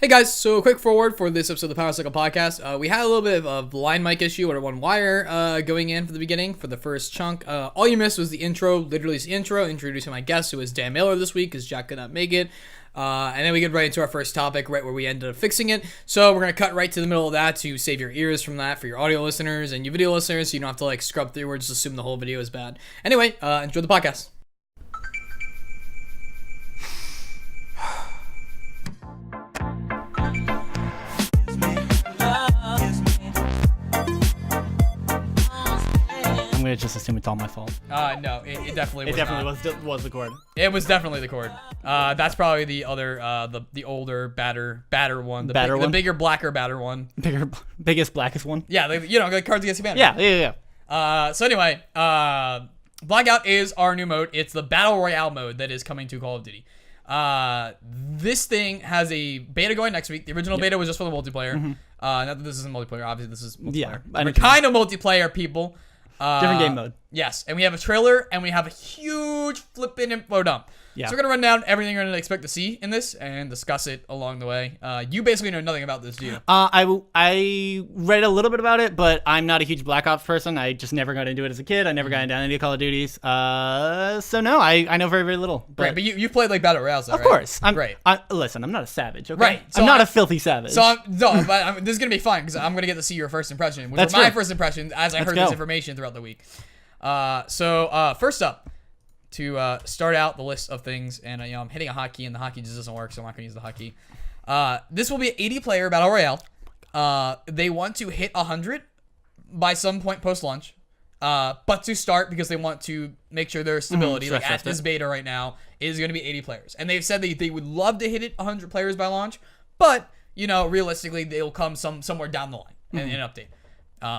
Hey guys, so a quick forward for this episode of the Power Cycle Podcast. We had a little bit of a line mic issue or one wire going in for the beginning for the first chunk. All you missed was the intro, literally the intro, introducing my guest, who is Dan Miller this week because Jack could not make it. And then we get right into our first topic, right where we ended up fixing it. So we're going to cut right to the middle of that to save your ears from that for your audio listeners and your video listeners so you don't have to like scrub through or just assume the whole video is bad. Anyway, enjoy the podcast. I'm gonna just assume it's all my fault. No, it definitely was. It definitely was the cord. It was definitely the cord. That's probably the other, the older, badder one. The bigger, blacker, badder one. Biggest, blackest one. Yeah, like Cards Against Humanity. Yeah. So anyway, Blackout is our new mode. It's the Battle Royale mode that is coming to Call of Duty. This thing has a beta going next week. The original beta was just for the multiplayer. Mm-hmm. Not that this isn't multiplayer. Obviously, this is multiplayer. Yeah, We're kind of multiplayer, people. Different game mode. Yes, and we have a trailer, and we have a huge flipping info dump. Yeah. So we're going to run down everything you're going to expect to see in this and discuss it along the way. You basically know nothing about this, do you? I read a little bit about it, but I'm not a huge Black Ops person. I just never got into it as a kid. I never got into any Call of Duties. So no, I know very, very little. Right, but you've played like Battle Royales, though, right? Of course. Right. Listen, I'm not a savage, okay? Right. So I'm not a filthy savage. But this is going to be fun because I'm going to get to see your first impression, which were my first impressions as I heard this information throughout the week. So first up, to start out the list of things, and I'm hitting a hotkey, and the hotkey just doesn't work, so I'm not going to use the hotkey. This will be an 80-player Battle Royale. They want to hit 100 by some point post-launch, but to start, because they want to make sure there's stability, like at this beta right now, is going to be 80 players. And they've said that they would love to hit it 100 players by launch, but, realistically, they'll come somewhere down the line in an update.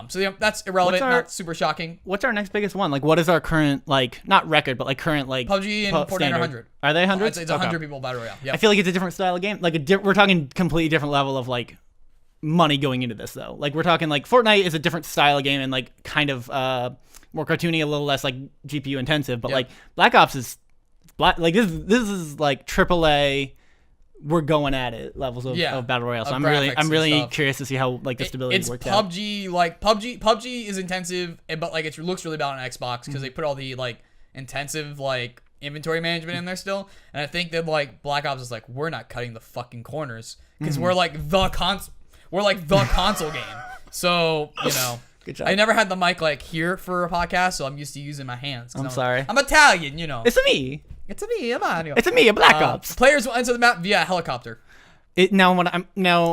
So that's irrelevant, not super shocking. What's our next biggest one? Like, what is our current, not record, but current, PUBG and Fortnite are 100. Are they 100? It's 100 people Battle Royale. Yep. I feel like it's a different style of game. We're talking completely different level of, money going into this, though. We're talking, Fortnite is a different style of game and, kind of, more cartoony, a little less, GPU intensive. But, Black Ops is, this is, AAA... we're going at it levels of Battle Royale. So I'm really curious to see how the stability works out. PUBG is intensive, but it looks really bad on Xbox because they put all the intensive inventory management in there still. And I think that Black Ops is we're not cutting the fucking corners because we're the console game. So Good job. I never had the mic here for a podcast, so I'm used to using my hands. I'm sorry. I'm Italian, It's a me. It's a me, Emmanuel. It's a me, a Black Ops. Players will enter the map via helicopter. Now,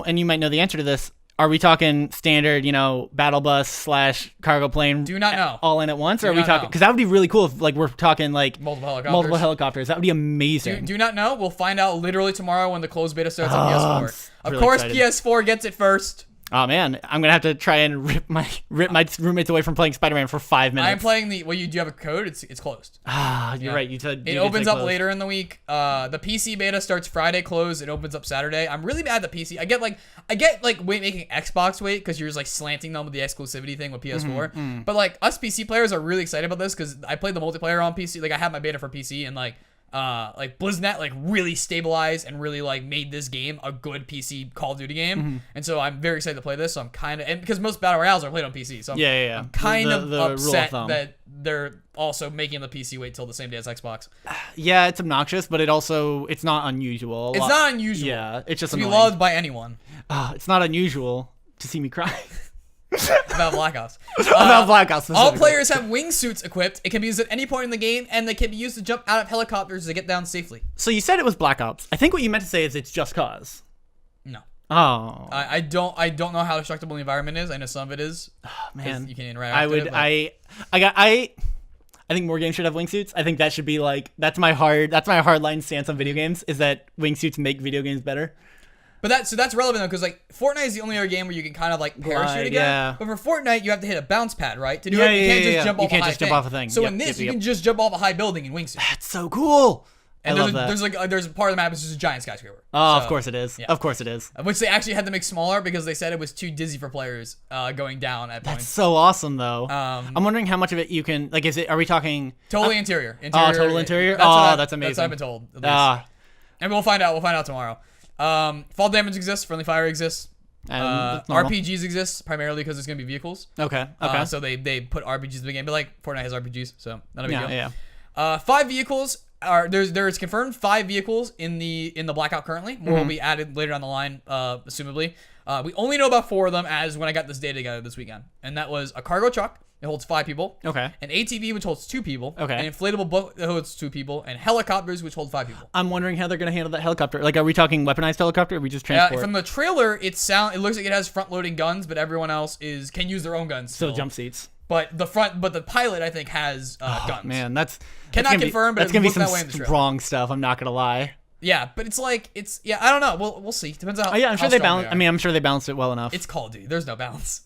and you might know the answer to this. Are we talking standard, battle bus / cargo plane? Do not know. All in at once, or are we talking? Because that would be really cool if we're talking multiple helicopters. That would be amazing. Do not know. We'll find out literally tomorrow when the closed beta starts on PS4. Of course, excited. PS4 gets it first. Oh man, I'm gonna have to try and rip my roommates away from playing Spider-Man for 5 minutes. I'm playing do you have a code? It's closed. You're right. You said it opens up later in the week. The PC beta starts Friday, closed. It opens up Saturday. I'm really mad at the PC. I get making Xbox wait because you're just slanting them with the exclusivity thing with PS4. But us PC players are really excited about this because I played the multiplayer on PC. I have my beta for PC and BlizzNet really stabilized and really made this game a good PC Call of Duty game, and so I'm very excited to play this. So I'm because most battle royales are played on PC, so I'm kind of upset that they're also making the PC wait till the same day as Xbox. Yeah, it's obnoxious, but it's not unusual. It's not unusual. Yeah, it's just to be loved by anyone. It's not unusual to see me cry. About Black Ops. About Black Ops. All players have wingsuits equipped. It can be used at any point in the game, and they can be used to jump out of helicopters to get down safely. So you said it was Black Ops. I think what you meant to say is it's Just Cause. No. Oh. I don't know how destructible the environment is. I know some of it is. Oh, man. You can interact with it. I think more games should have wingsuits. I think that should be that's my hardline stance on video games is that wingsuits make video games better. But that's relevant though, because Fortnite is the only other game where you can kind of parachute again. Yeah. But for Fortnite, you have to hit a bounce pad, right? To do it, you can't just jump off a high thing. So in this, you can just jump off a high building in wingsuit. That's so cool. And there's a part of the map is just a giant skyscraper. Oh, so, of course it is. Yeah. Of course it is. Which they actually had to make smaller because they said it was too dizzy for players going down at points. That's so awesome though. I'm wondering how much of it you can are we talking totally interior? Total interior. That's amazing. That's what I've been told. And we'll find out tomorrow. Fall damage exists. Friendly fire exists. That's RPGs exist primarily because there's gonna be vehicles. Okay. So they put RPGs in the game, but like Fortnite has RPGs, so not a big deal. Yeah. 5 vehicles are there's confirmed 5 vehicles in the Blackout currently. More will be added later down the line, assumably. We only know about 4 of them as when I got this data together this weekend, and that was a cargo truck. It holds 5 people. Okay. An ATV, which holds 2 people. Okay. An inflatable boat that holds 2 people. And helicopters, which hold 5 people. I'm wondering how they're going to handle that helicopter. Like, are we talking weaponized helicopter, or are we just transport? From the trailer, it looks like it has front-loading guns, but everyone else can use their own guns. Still jump seats. But the pilot, I think, has guns. Man, that's cannot confirm, but that's gonna be some that way in the trailer. strong stuff. I'm not gonna lie. Yeah, but it's I don't know. We'll see. Depends on how. I'm sure they balance. I mean, I'm sure they balanced it well enough. It's Call of Duty. There's no balance.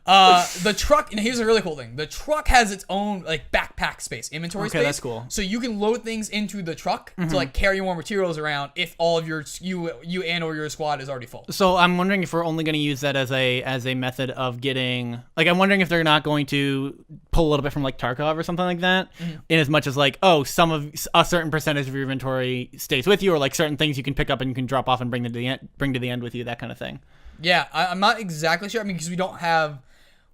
The truck, and here's a really cool thing. The truck has its own like backpack space, inventory space. Okay, that's cool. So you can load things into the truck to like carry more materials around if all of you and or your squad is already full. So I'm wondering if we're only going to use that as a method of getting, like, I'm wondering if they're not going to pull a little bit from like Tarkov or something like that, in as much as like, oh, some of a certain percentage of your inventory stays with you, or like certain things you can pick up and you can drop off and bring to the end with you, that kind of thing. Yeah, I'm not exactly sure. I mean, because we don't have.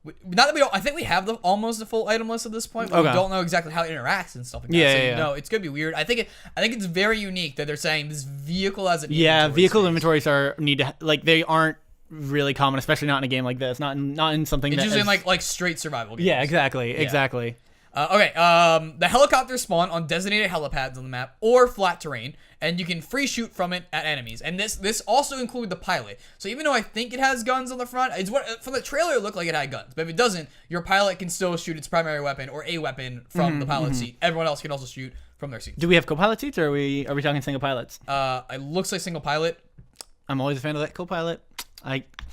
Not that we don't. I think we have almost the full item list at this point. But we don't know exactly how it interacts and stuff like that. Yeah, No, it's gonna be weird. I think it's very unique that they're saying this vehicle has an vehicle inventories they aren't really common, especially not in a game like this. Not in something. It's usually in like straight survival games. Yeah, exactly. Okay. The helicopters spawn on designated helipads on the map or flat terrain, and you can free shoot from it at enemies. And this also includes the pilot. So even though I think it has guns on the front, from the trailer it looked like it had guns. But if it doesn't, your pilot can still shoot its primary weapon or a weapon from the pilot seat. Everyone else can also shoot from their seats. Do we have co-pilot seats, or are we talking single pilots? It looks like single pilot. I'm always a fan of that co-pilot.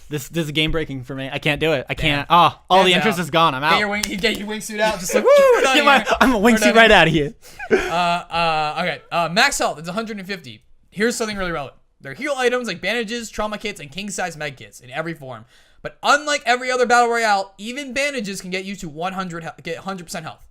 This is game breaking for me. I can't do it. I can't. All the interest is gone. I'm out. Get your wingsuit out. Just like woo. I'm a wingsuit right out of here. Okay. Max health is 150. Here's something really relevant. There are heal items like bandages, trauma kits, and king size med kits in every form. But unlike every other battle royale, even bandages can get you to 100% health.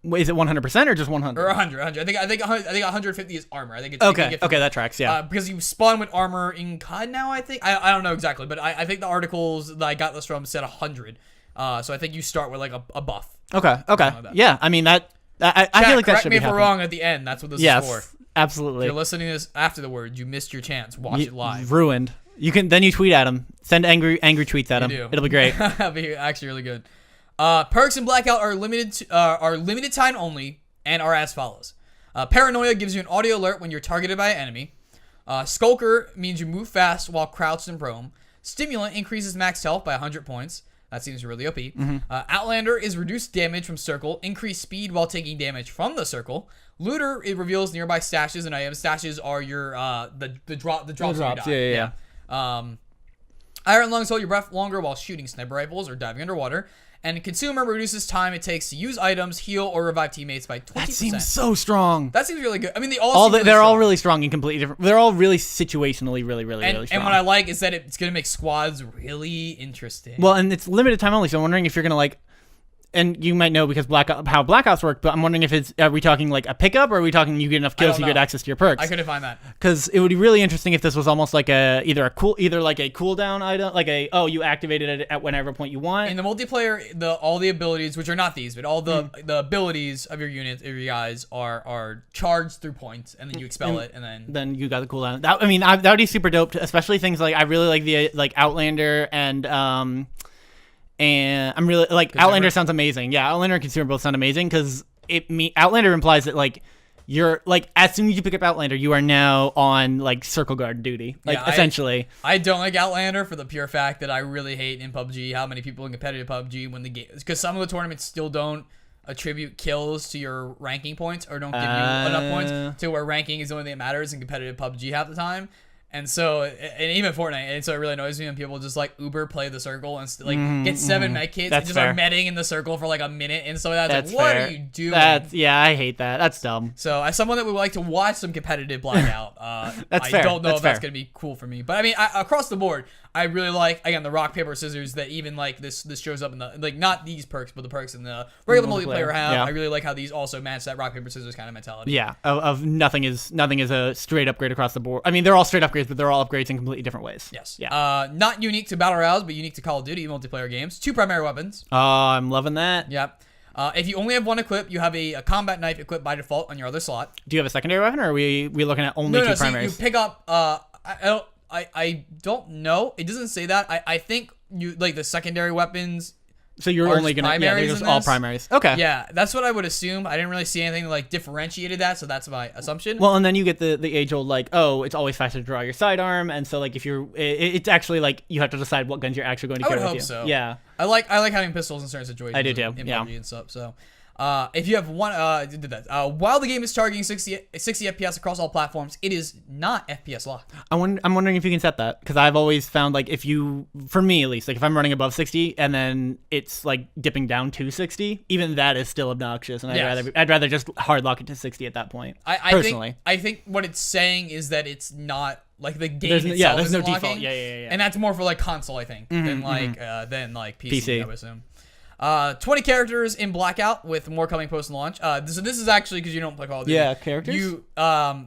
Wait, is it 100% or just 100? Or 100. I think 150 is armor. I think it's okay, that tracks. Yeah. Because you spawn with armor in COD now. I think I don't know exactly, but I think the articles that I got this from said 100. So I think you start with like a buff. Okay. Like Yeah. I mean that. I feel like that should be. Correct me if we're wrong at the end. That's what this is for. Absolutely. If you're listening to this after the word, you missed your chance. Watch it live. Ruined. You tweet at him. Send angry tweets at him. It'll be great. That'll be actually really good. Perks in Blackout are limited time only and are as follows. Paranoia gives you an audio alert when you're targeted by an enemy. Skulker means you move fast while crouched and prone. Stimulant increases max health by 100 points. That seems really OP. Outlander is reduced damage from circle, increased speed while taking damage from the circle. Looter, it reveals nearby stashes and items. Stashes are your the drops. Yeah. Iron lungs hold your breath longer while shooting sniper rifles or diving underwater. And Consumer reduces time it takes to use items, heal, or revive teammates by 20%. That seems so strong. That seems really good. I mean, they're all really strong and completely different. They're all really situationally really strong. And what I like is that it's going to make squads really interesting. Well, and it's limited time only, so I'm wondering if you're going to like... And you might know because how Blackouts work, but I'm wondering if are we talking like a pickup, or are we talking you get enough kills so you get access to your perks? I couldn't find that. Because it would be really interesting if this was almost like either like a cooldown item, like you activated it at whatever point you want. In the multiplayer, all the abilities, which are not these, but all the abilities of your unit, of your guys are charged through points, and then you expel it, and then you got the cooldown. That would be super dope, especially things like I really like the Outlander and I'm really like Consumer. Outlander sounds amazing. Yeah, Outlander and Consumer both sound amazing because Outlander implies that like you're like as soon as you pick up Outlander, you are now on like circle guard duty. Like essentially. I don't like Outlander for the pure fact that I really hate in PUBG how many people in competitive PUBG when the game because some of the tournaments still don't attribute kills to your ranking points or don't give you enough points to where ranking is the only thing that matters in competitive PUBG half the time. And so, and even Fortnite, and so it really annoys me when people just like Uber play the circle and like get 7 med kits and just are medding in the circle for like a minute and stuff like that. It's like, what are you doing? I hate that. That's dumb. So, as someone that would like to watch some competitive Blackout, I don't know if that's gonna be cool for me. But I mean, across the board, I really like, again, the rock paper scissors that even like this shows up in the like not these perks, but the perks in the regular multiplayer have. Yeah. I really like how these also match that rock paper scissors kind of mentality. Yeah, of nothing is a straight upgrade across the board. I mean, they're all straight upgrades, but they're all upgrades in completely different ways. Yes. Yeah. Not unique to Battle Royales, but unique to Call of Duty multiplayer games. 2 primary weapons. Oh, I'm loving that. Yep. If you only have 1 equip, you have a combat knife equipped by default on your other slot. Do you have a secondary weapon, or are we looking at only 2 primaries? So you pick up. I don't know. It doesn't say that. I think you like the secondary weapons. So you're only gonna they're just all primaries. Okay. Yeah, that's what I would assume. I didn't really see anything that like differentiated that, so that's my assumption. Well, and then you get the age old like, oh, it's always faster to draw your sidearm, and so like if you're, it's actually like you have to decide what guns you're actually going to carry with you. So. Yeah. I like having pistols in certain situations. I do too. In PUBG and stuff. So. If you have one, while the game is targeting 60 FPS across all platforms, it is not FPS locked. I'm wondering if you can set that, because I've always found like for me at least, like if I'm running above 60 and then it's like dipping down to 60, even that is still obnoxious, and I'd rather just hard lock it to 60 at that point. Personally, I think what it's saying is that it's not. Like the game itself there's no locking, default. Yeah. And that's more for like console, I think, than like PC. I would assume. 20 characters in Blackout, with more coming post-launch. So this is actually, because you don't play Call of Duty. Yeah, characters? You,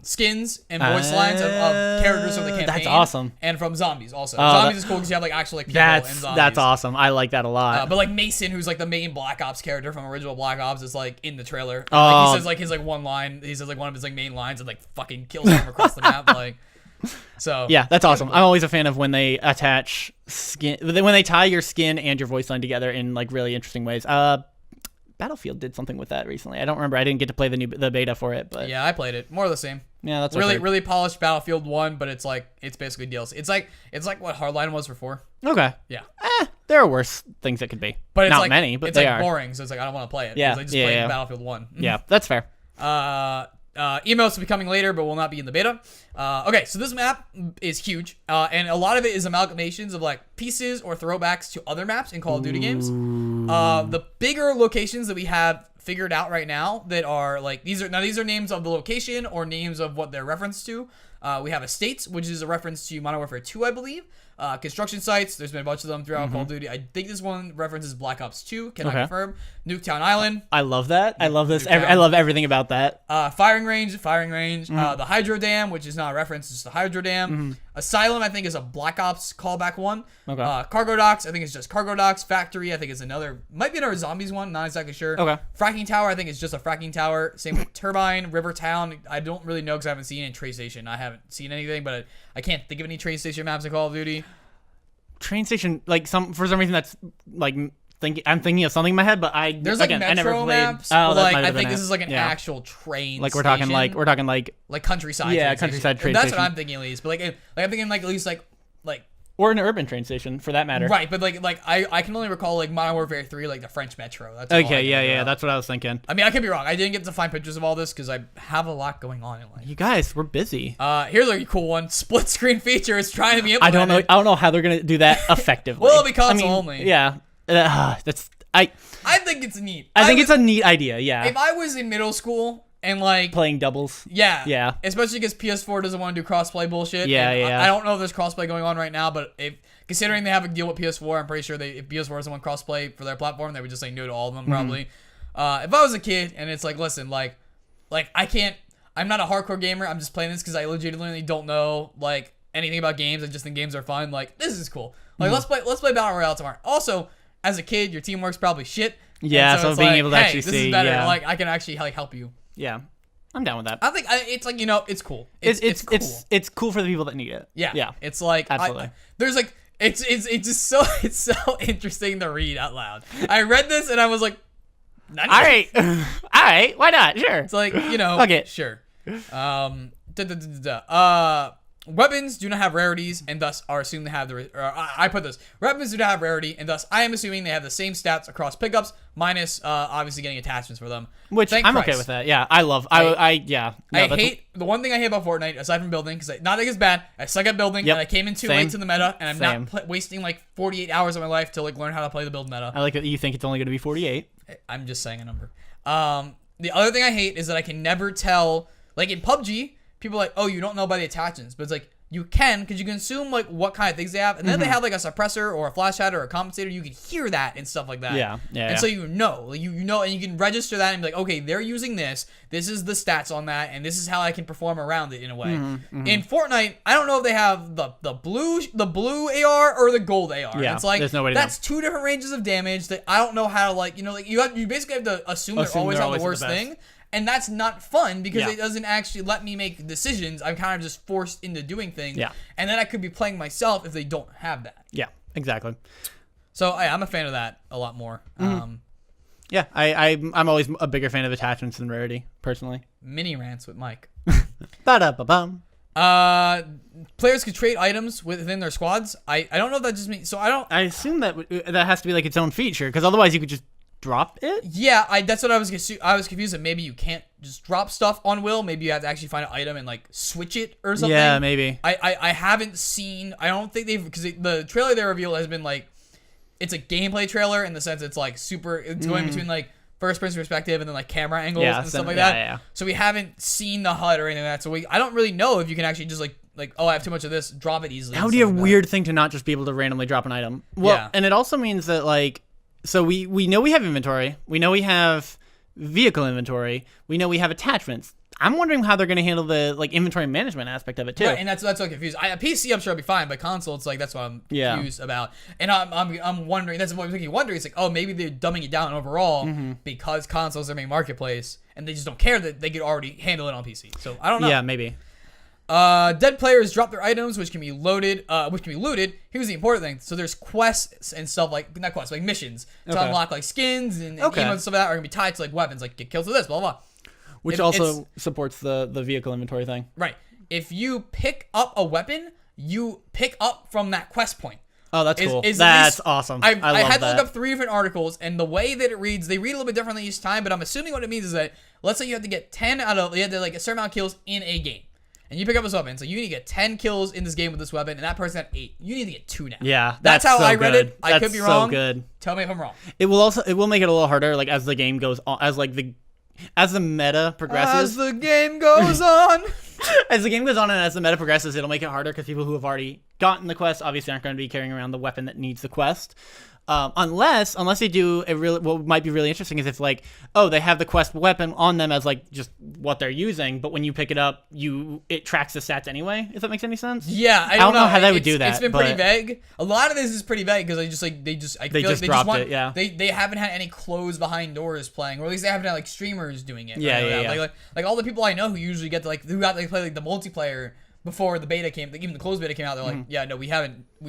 skins and voice lines of characters from the campaign. That's awesome. And from zombies, also. Zombies is cool because you have, like, actual, like, people and zombies. That's awesome. I like that a lot. But, like, Mason, who's, like, the main Black Ops character from original Black Ops, is, like, in the trailer. And, like, he says, like, his, like, one line. He says, like, one of his, like, main lines and, like, fucking kills him across the map, like... So yeah, that's awesome. I'm always a fan of when they attach skin, when they tie your skin and your voice line together in like really interesting ways. Battlefield did something with that recently. I don't remember. I didn't get to play the beta for it, but yeah, I played it. More of the same. Yeah, that's really polished Battlefield 1, but it's basically DLC. It's like what Hardline was for 4. Okay. Yeah. There are worse things it could be. But it's not like, many, but it's they like are boring. So it's like I don't want to play it. Yeah. I just played Battlefield 1. Yeah, that's fair. Emotes will be coming later, but will not be in the beta. Okay, so this map is huge, and a lot of it is amalgamations of like pieces or throwbacks to other maps in Call of Duty games. The bigger locations that we have figured out right now that are like these are names of the location or names of what they're referenced to. We have estates, which is a reference to Modern Warfare 2, I believe. Construction sites, there's been a bunch of them throughout Call of Duty. I think this one references Black Ops 2, cannot confirm. Nuketown Island. I love that. I love this. I love everything about that. Firing range. The Hydro Dam, which is not a reference, it's just the Hydro Dam. Asylum, I think, is a Black Ops callback one. Okay. Cargo Docks, I think it's just Cargo Docks. Factory, I think is might be another Zombies one, not exactly sure. Okay. Fracking Tower, I think it's just a fracking tower. Same with Turbine. Rivertown, I don't really know because I haven't seen any train station. I haven't seen anything, but I can't think of any train station maps in Call of Duty. Train station, like for some reason that's like I'm thinking of something in my head, but there's like metro I never played. maps. Oh, like I think this is like an actual train. Like station. we're talking like countryside. Yeah, countryside train station. That's what I'm thinking at least. But like I'm thinking like at least like or an urban train station for that matter. Right, but like I can only recall like Modern Warfare 3, like the French metro. That's okay. Yeah. That's what I was thinking. I mean, I could be wrong. I didn't get to find pictures of all this because I have a lot going on in life. You guys, we're busy. Here's a cool one. Split screen feature is trying to be implemented. I don't know how they're gonna do that effectively. Well, it'll be console only. Yeah. I think it's neat. I think it's a neat idea. Yeah. If I was in middle school and like playing doubles. Yeah. Especially because PS4 doesn't want to do crossplay bullshit. Yeah. I don't know if there's crossplay going on right now, but considering they have a deal with PS4, I'm pretty sure if PS4 doesn't want crossplay for their platform, they would just say no to all of them probably. If I was a kid and it's like, listen, like I'm not a hardcore gamer. I'm just playing this because I legitimately don't know like anything about games. I just think games are fun. Like this is cool. Like let's play Battle Royale tomorrow. Also, as a kid, your teamwork's probably shit. Yeah, so being able to actually this see, is better. Like I can actually like help you. Yeah, I'm down with that. I think it's like it's cool. It's cool for the people that need it. Yeah. It's like absolutely. There's like it's just so interesting to read out loud. I read this and I was like, all right, why not? Sure. It's like okay, sure. weapons do not have rarities and thus are assumed to have I put this. Weapons do not have rarity and thus I am assuming they have the same stats across pickups minus obviously getting attachments for them. Which I'm okay with that. Yeah, I love. I hate the one thing I hate about Fortnite aside from building because not that it's bad. I suck at building and I came in too late to the meta and I'm not wasting like 48 hours of my life to like learn how to play the build meta. I like that you think it's only going to be 48. I'm just saying a number. The other thing I hate is that I can never tell. Like in PUBG, people are like, oh, you don't know by the attachments, but it's like you can because you can assume like what kind of things they have, and then they have like a suppressor or a flash hider or a compensator. You can hear that and stuff like that. Yeah. And so you know, like you know, and you can register that and be like, okay, they're using this. This is the stats on that, and this is how I can perform around it in a way. In Fortnite, I don't know if they have the blue AR or the gold AR. Yeah, it's like there's no way to that's two different ranges of damage that I don't know how to like. You know, like you basically have to assume they're always on the worst thing. And that's not fun because it doesn't actually let me make decisions. I'm kind of just forced into doing things. Yeah. And then I could be playing myself if they don't have that. Yeah, exactly. So I'm a fan of that a lot more. Yeah, I'm always a bigger fan of attachments than rarity, personally. Mini rants with Mike. Ba-da-ba-bum. Players could trade items within their squads. I don't know if that just means... So I assume that has to be like its own feature because otherwise you could just drop it? Yeah, that's what I was confused that maybe you can't just drop stuff on will. Maybe you have to actually find an item and like switch it or something. Yeah, maybe. I haven't seen. I don't think they've because the trailer they revealed has been like it's a gameplay trailer in the sense it's like super. It's going between like first person perspective and then like camera angles and stuff like that. Yeah. So we haven't seen the HUD or anything like that. So I don't really know if you can actually just like oh I have too much of this, drop it easily. That would be a weird thing to not just be able to randomly drop an item. Well, and it also means that like. So we know we have inventory. We know we have vehicle inventory. We know we have attachments. I'm wondering how they're going to handle the like inventory management aspect of it too. Right, and that's what I'm confused. PC, I'm sure I'll be fine, but console, it's like that's what I'm confused about. And I'm wondering. That's what makes me wonder. It's like maybe they're dumbing it down overall because consoles are their main marketplace, and they just don't care that they could already handle it on PC. So I don't know. Yeah, maybe. Dead players drop their items, which can be looted. Here's the important thing. So there's quests and stuff like missions to unlock like skins and emotes and stuff like that are gonna be tied to like weapons, like get kills with this, blah blah. Which also supports the vehicle inventory thing. Right. If you pick up a weapon, you pick up from that quest point. Oh, that's cool. That's awesome. I had to look up 3 different articles, and the way that it reads, they read a little bit differently each time. But I'm assuming what it means is that let's say you have to get 10 you had to like a certain amount of kills in a game. And you pick up this weapon, so you need to get 10 kills in this game with this weapon, and that person had 8. You need to get 2 now. Yeah, that's how I read it. I could be wrong. So good. Tell me if I'm wrong. It will make it a little harder, like as the game goes on, as the meta progresses. As the game goes on. As the game goes on and as the meta progresses, it'll make it harder because people who have already gotten the quest obviously aren't going to be carrying around the weapon that needs the quest. Unless they do what might be really interesting is if like, oh, they have the quest weapon on them as like just what they're using, but when you pick it up, it tracks the stats anyway. If that makes any sense. Yeah, I don't know how they would do that. It's been pretty vague. A lot of this is pretty vague because they just dropped it. Yeah, they haven't had any closed behind doors playing, or at least they haven't had like streamers doing it. Yeah. Like all the people I know who usually get to who got to play like the multiplayer. Before the beta came, even the closed beta came out, they're like, "Yeah, no, we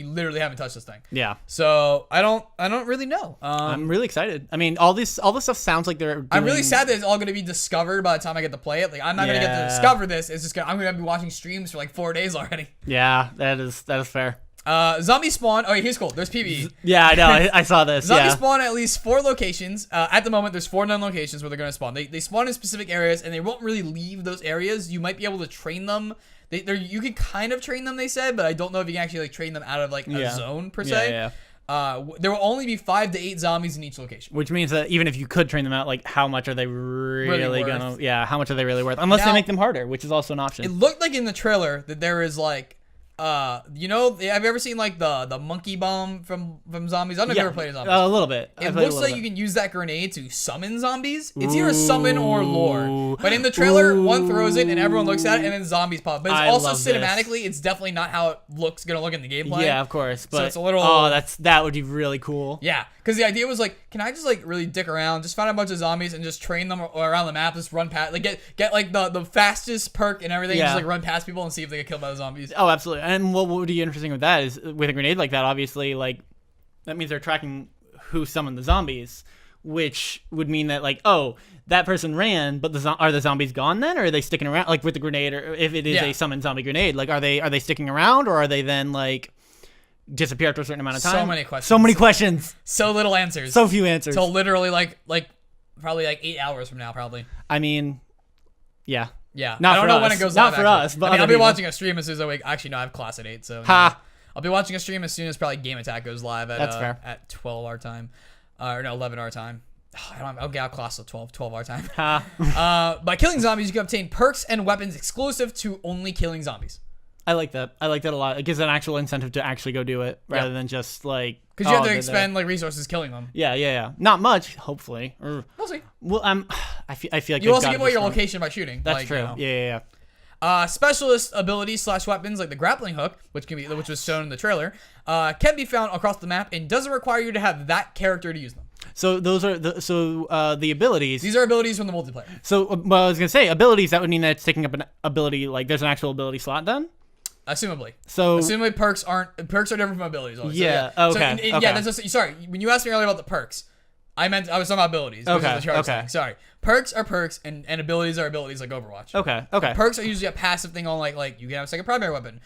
literally haven't touched this thing." Yeah. So I don't really know. I'm really excited. I mean, all this stuff sounds like they're. I'm really sad that it's all going to be discovered by the time I get to play it. Like, I'm not going to get to discover this. It's just I'm going to be watching streams for like 4 days already. Yeah, that is fair. Zombie spawn. Oh, here's cool. There's PvE. Yeah, I know. I saw this. Zombie spawn at least 4 locations. At the moment, there's 4 known locations where they're going to spawn. They spawn in specific areas, and they won't really leave those areas. You might be able to train them. You can kind of train them, they said, but I don't know if you can actually like train them out of like a zone per se. Yeah. There will only be 5 to 8 zombies in each location. Which means that even if you could train them out, like how much are they really gonna? Yeah, how much are they really worth? Unless they make them harder, which is also an option. It looked like in the trailer that there is like. Have you ever seen like the monkey bomb from zombies? I don't know if you ever played zombies. A little bit. It looks like you can use that grenade to summon zombies. It's either summon or lure. But in the trailer, one throws it and everyone looks at it and then zombies pop. But it's also cinematically, it's definitely not how it gonna look in the gameplay. Yeah, of course. But so it's a little. Oh, that would be really cool. Yeah, because the idea was like, can I just like really dick around, just find a bunch of zombies and just train them around the map, just run past, like get like the fastest perk and everything, just like run past people and see if they get killed by the zombies. Oh, absolutely. And what would be interesting with that is with a grenade like that, obviously, like that means they're tracking who summoned the zombies, which would mean that like, oh, that person ran, but are the zombies gone then, or are they sticking around? Like with the grenade, or if it is a summoned zombie grenade, like are they sticking around, or are they then like disappear after a certain amount of time? So many questions. So many questions. So little answers. So few answers. So literally like probably like 8 hours from now, probably. I mean, yeah. Yeah. Not I don't for know us. when it goes Not live. for us, but I'll be people. watching a stream as soon as I actually no, I have class at 8, so I'll be watching a stream as soon as probably Game Attack goes live That's fair. at 12 our time, or no 11 our time. I'll get out class at 12 our time. By killing zombies, you can obtain perks and weapons exclusive to only killing zombies. I like that. I like that a lot. It gives an actual incentive to actually go do it rather than just like because you have to expend like resources killing them. Yeah. Not much, hopefully. We'll see. Well, I feel like you also give away your location by shooting. That's like, true. You know. Yeah. Specialist abilities / weapons like the grappling hook, which was shown in the trailer, can be found across the map and doesn't require you to have that character to use them. So those are the abilities. These are abilities from the multiplayer. So well, I was gonna say abilities. That would mean that it's taking up an ability. Like there's an actual ability slot then. Assumably. So assumably perks are different from abilities. Always. Yeah. So, okay. Yeah. That's just, sorry. When you asked me earlier about the perks, I was talking about abilities. Okay. Sorry. Perks are perks, and abilities are abilities like Overwatch. Okay. Perks are usually a passive thing on like you can have a second primary weapon.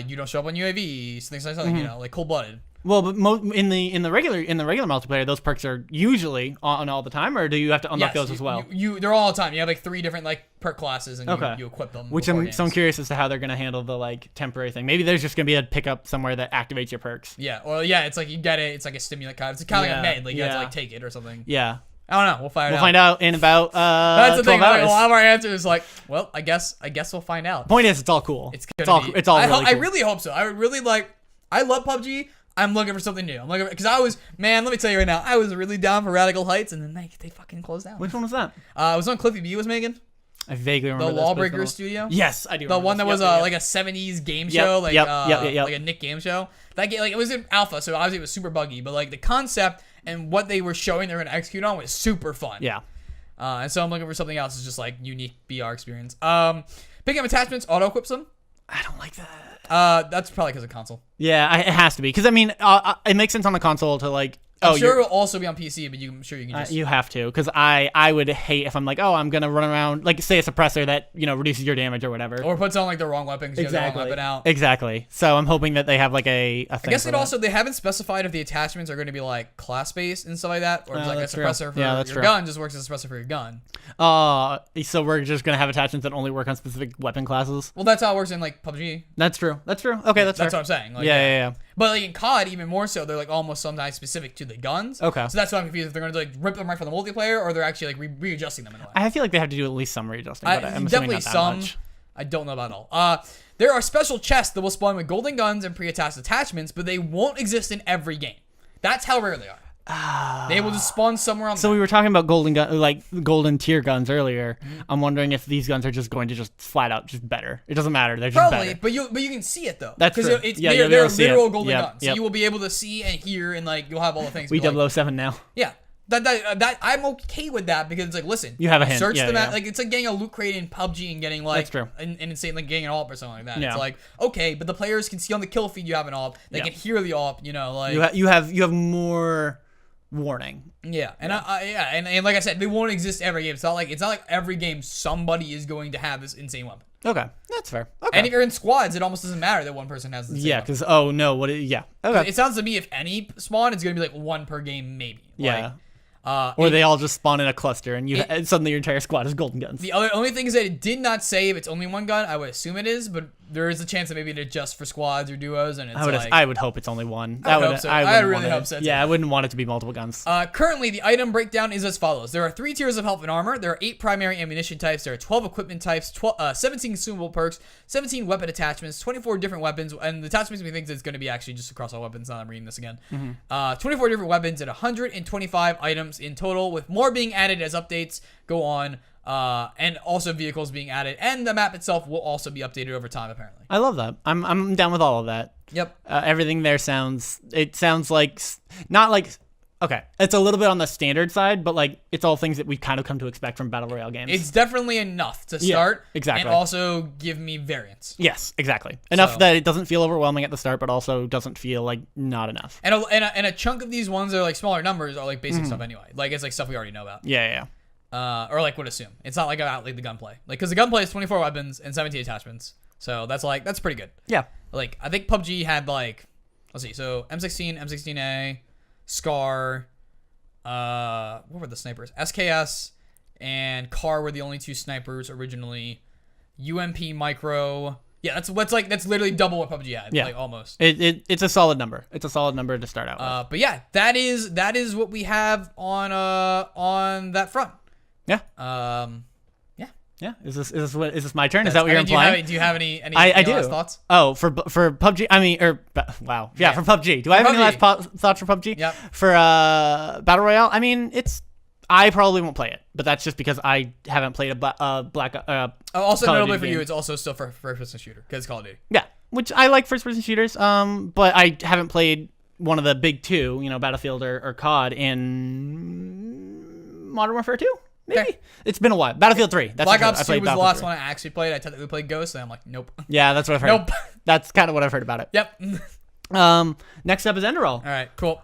You don't show up on UAVs, things like that. You know, like cold blooded. Well, but in the regular multiplayer, those perks are usually on all the time, or do you have to unlock those as well? They're all the time. You have like 3 different like perk classes, and you equip them. Which I'm curious as to how they're gonna handle the like temporary thing. Maybe there's just gonna be a pickup somewhere that activates your perks. Yeah. Well, yeah. It's like you get it. It's like a stimulant kind. It's kind of like a med. Like you have to like take it or something. Yeah. I don't know. We'll find out in about That's the 12 thing. hours. Like, a lot of our answers is like, well, I guess we'll find out. Point is, it's all cool. It's all really cool. I really hope so. I would really like. I love PUBG. I'm looking for something new. I'm looking because let me tell you right now, I was really down for Radical Heights, and then they fucking closed down. Which one was that? It was on Cliffy B was making. I vaguely remember the Lawbreakers studio. Yes, I do. The one that was like a 70s game show, like a Nick game show. That game, like it was in alpha, so obviously it was super buggy, but like the concept and what they were showing they were gonna execute on was super fun. Yeah. And so I'm looking for something else. It's just like unique BR experience. Picking up attachments, auto equips them. I don't like that. That's probably because of console. Yeah, it has to be because I mean, it makes sense on the console to like. I'm sure it will also be on PC, but I'm sure you can just. You have to, because I would hate if I'm like, oh, I'm gonna run around like say a suppressor that reduces your damage or whatever, or puts on like the wrong weapon because you have the wrong weapon out. Exactly. So I'm hoping that they have like a thing. I guess they haven't specified if the attachments are going to be like class based and stuff like that, or it's like a suppressor for your gun just works as a suppressor for your gun. So we're just gonna have attachments that only work on specific weapon classes. Well, that's how it works in like PUBG. That's true. Okay, that's what I'm saying. Like, yeah. But like in COD, even more so, they're like almost sometimes specific to the guns. Okay. So that's why I'm confused if they're going to like rip them right from the multiplayer or they're actually like readjusting them in a way. I feel like they have to do at least some readjusting. But I'm definitely not that some. Much. I don't know about it all. There are special chests that will spawn with golden guns and pre-attached attachments, but they won't exist in every game. That's how rare they are. They will just spawn somewhere on. So we were talking about golden tier guns earlier. Mm-hmm. I'm wondering if these guns are just going to just flat out just better. It doesn't matter. They're just better. But you can see it though. That's true. They're literal golden guns. So you will be able to see and hear and like you'll have all the things. We 007 now. Yeah. That I'm okay with that because it's like, listen, you have a hint. Search them at like it's like getting a loot crate in PUBG and getting like that's true. and insane like getting an AWP or something like that. Yeah. It's like okay, but the players can see on the kill feed you have an AWP. They can hear the AWP. Like you have more warning. Yeah, and and like I said, they won't exist every game. It's not like every game somebody is going to have this insane weapon. Okay, that's fair. Okay. And if you're in squads, it almost doesn't matter that one person has the same weapon. Because okay. It sounds to me if any spawn, it's gonna be like one per game maybe. Yeah. Or they all just spawn in a cluster and suddenly your entire squad is golden guns. The only thing is that it did not say if it's only one gun. I would assume it is, but there is a chance that maybe it's just for squads or duos. And I would hope it's only one. I really hope so. Yeah, I wouldn't want it to be multiple guns. Currently, the item breakdown is as follows. There are 3 tiers of health and armor. There are 8 primary ammunition types. There are 12 equipment types, 17 consumable perks, 17 weapon attachments, 24 different weapons. And the attachments we think it's going to be actually just across all weapons. Now I'm reading this again. Mm-hmm. 24 different weapons and 125 items in total, with more being added as updates go on. And also vehicles being added, and the map itself will also be updated over time. Apparently, I love that. I'm down with all of that. Yep. Everything there sounds like not like Okay. It's a little bit on the standard side, but like it's all things that we've kind of come to expect from Battle Royale games. It's definitely enough to start. Exactly. And also give me variance. Yes, exactly. Enough that it doesn't feel overwhelming at the start, but also doesn't feel like not enough. And a chunk of these ones that are like smaller numbers are like basic stuff anyway. Like it's like stuff we already know about. Yeah. Or like would assume. It's not like about like the gunplay. Like because the gunplay is 24 weapons and 17 attachments. So that's pretty good. Yeah. Like I think PUBG had like, let's see, so M16, M16A, Scar, what were the snipers? SKS and Car were the only 2 snipers originally. UMP Micro. Yeah, that's literally double what PUBG had. Like almost. It's a solid number. It's a solid number to start out with. But yeah, that is what we have on that front. Yeah. Yeah. Is this my turn? Is that what you're implying? Do you have any I do. last thoughts? Oh, for PUBG. I mean, wow. Yeah, for PUBG. Do I have any last thoughts for PUBG? Yep. For Battle Royale, I mean, I probably won't play it, but that's just because I haven't played a Blackout. Also, notably for you, it's also still for first-person shooter because it's Call of Duty. Yeah, which I like first-person shooters. But I haven't played one of the big 2, Battlefield or COD in Modern Warfare 2. Maybe. Okay. It's been a while. Battlefield 3. Black Ops 2 was the last one I actually played. I technically played Ghost, and I'm like, nope. Yeah, that's what I've heard. Nope. That's kind of what I've heard about it. Yep. Next up is Enderall. All right, cool.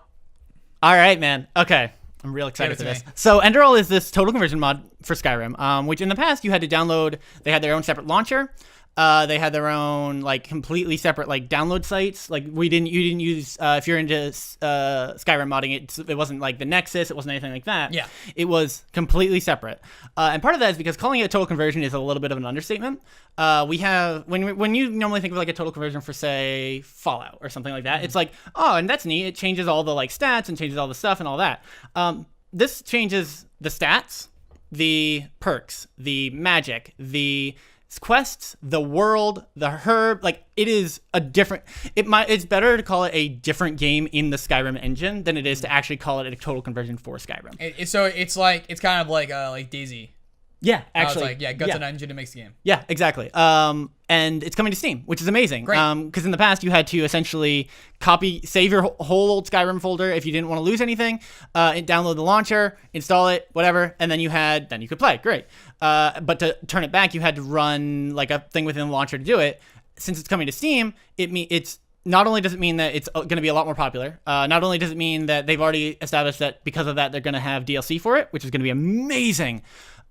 All right, man. Okay. I'm real excited for this. So Enderall is this total conversion mod for Skyrim, which in the past you had to download. They had their own separate launcher. They had their own like completely separate like download sites. Like you didn't use if you're into Skyrim modding, it wasn't like the Nexus, it wasn't anything like that. Yeah, it was completely separate. And part of that is because calling it a total conversion is a little bit of an understatement. We have when you normally think of like a total conversion for say Fallout or something like that, it's like, oh, and that's neat. It changes all the like stats and changes all the stuff and all that. This changes the stats, the perks, the magic, the quests, the world, the herb. Like it is a different. It's better to call it a different game in the Skyrim engine than it is to actually call it a total conversion for Skyrim. So it's kind of like Daisy. Yeah, actually. It's like, guts an engine to make the game. Yeah, exactly. And it's coming to Steam, which is amazing. Great. Because in the past, you had to essentially save your whole old Skyrim folder if you didn't want to lose anything, download the launcher, install it, whatever, and then you could play. Great. But to turn it back, you had to run like a thing within the launcher to do it. Since it's coming to Steam, it's not only does it mean that it's going to be a lot more popular, not only does it mean that they've already established that because of that, they're going to have DLC for it, which is going to be amazing.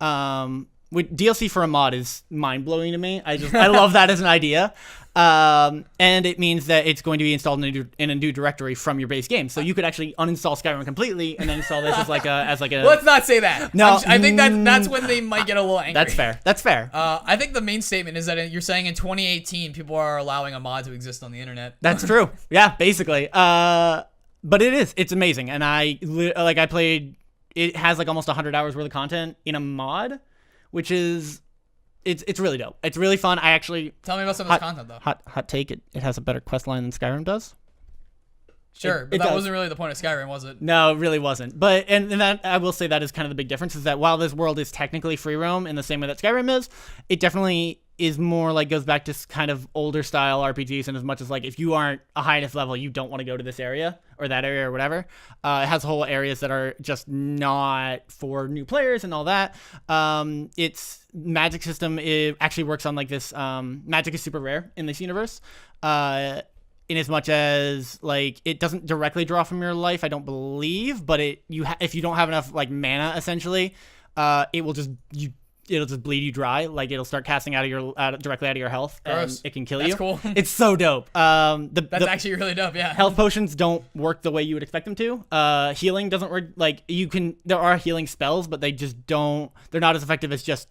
With DLC for a mod is mind-blowing to me. I love that as an idea. And it means that it's going to be installed in a new directory from your base game. So you could actually uninstall Skyrim completely and then install this as like a Let's not say that. No. I think that's when they might get a little angry. That's fair. I think the main statement is that you're saying in 2018 people are allowing a mod to exist on the internet. That's true. Yeah, basically. But it's amazing. And I played. It has like almost 100 hours worth of content in a mod, which is it's really dope. It's really fun. I actually tell me about some of this content though. Hot take. It has a better quest line than Skyrim does. Sure, but that wasn't really the point of Skyrim, was it? No, it really wasn't. But and that I will say that is kind of the big difference is that while this world is technically free roam in the same way that Skyrim is, it definitely is more like goes back to kind of older style RPGs, and as much as like if you aren't a high enough level, you don't want to go to this area or that area or whatever. It has whole areas that are just not for new players and all that. Its magic system actually works on like this. Magic is super rare in this universe. In as much as like it doesn't directly draw from your life, I don't believe, but if you don't have enough like mana, essentially, it'll just bleed you dry. Like it'll start casting directly out of your health, and it can kill you. That's cool. It's so dope. That's actually really dope. Yeah. Health potions don't work the way you would expect them to. Healing doesn't work. Like there are healing spells, but they just don't. They're not as effective as just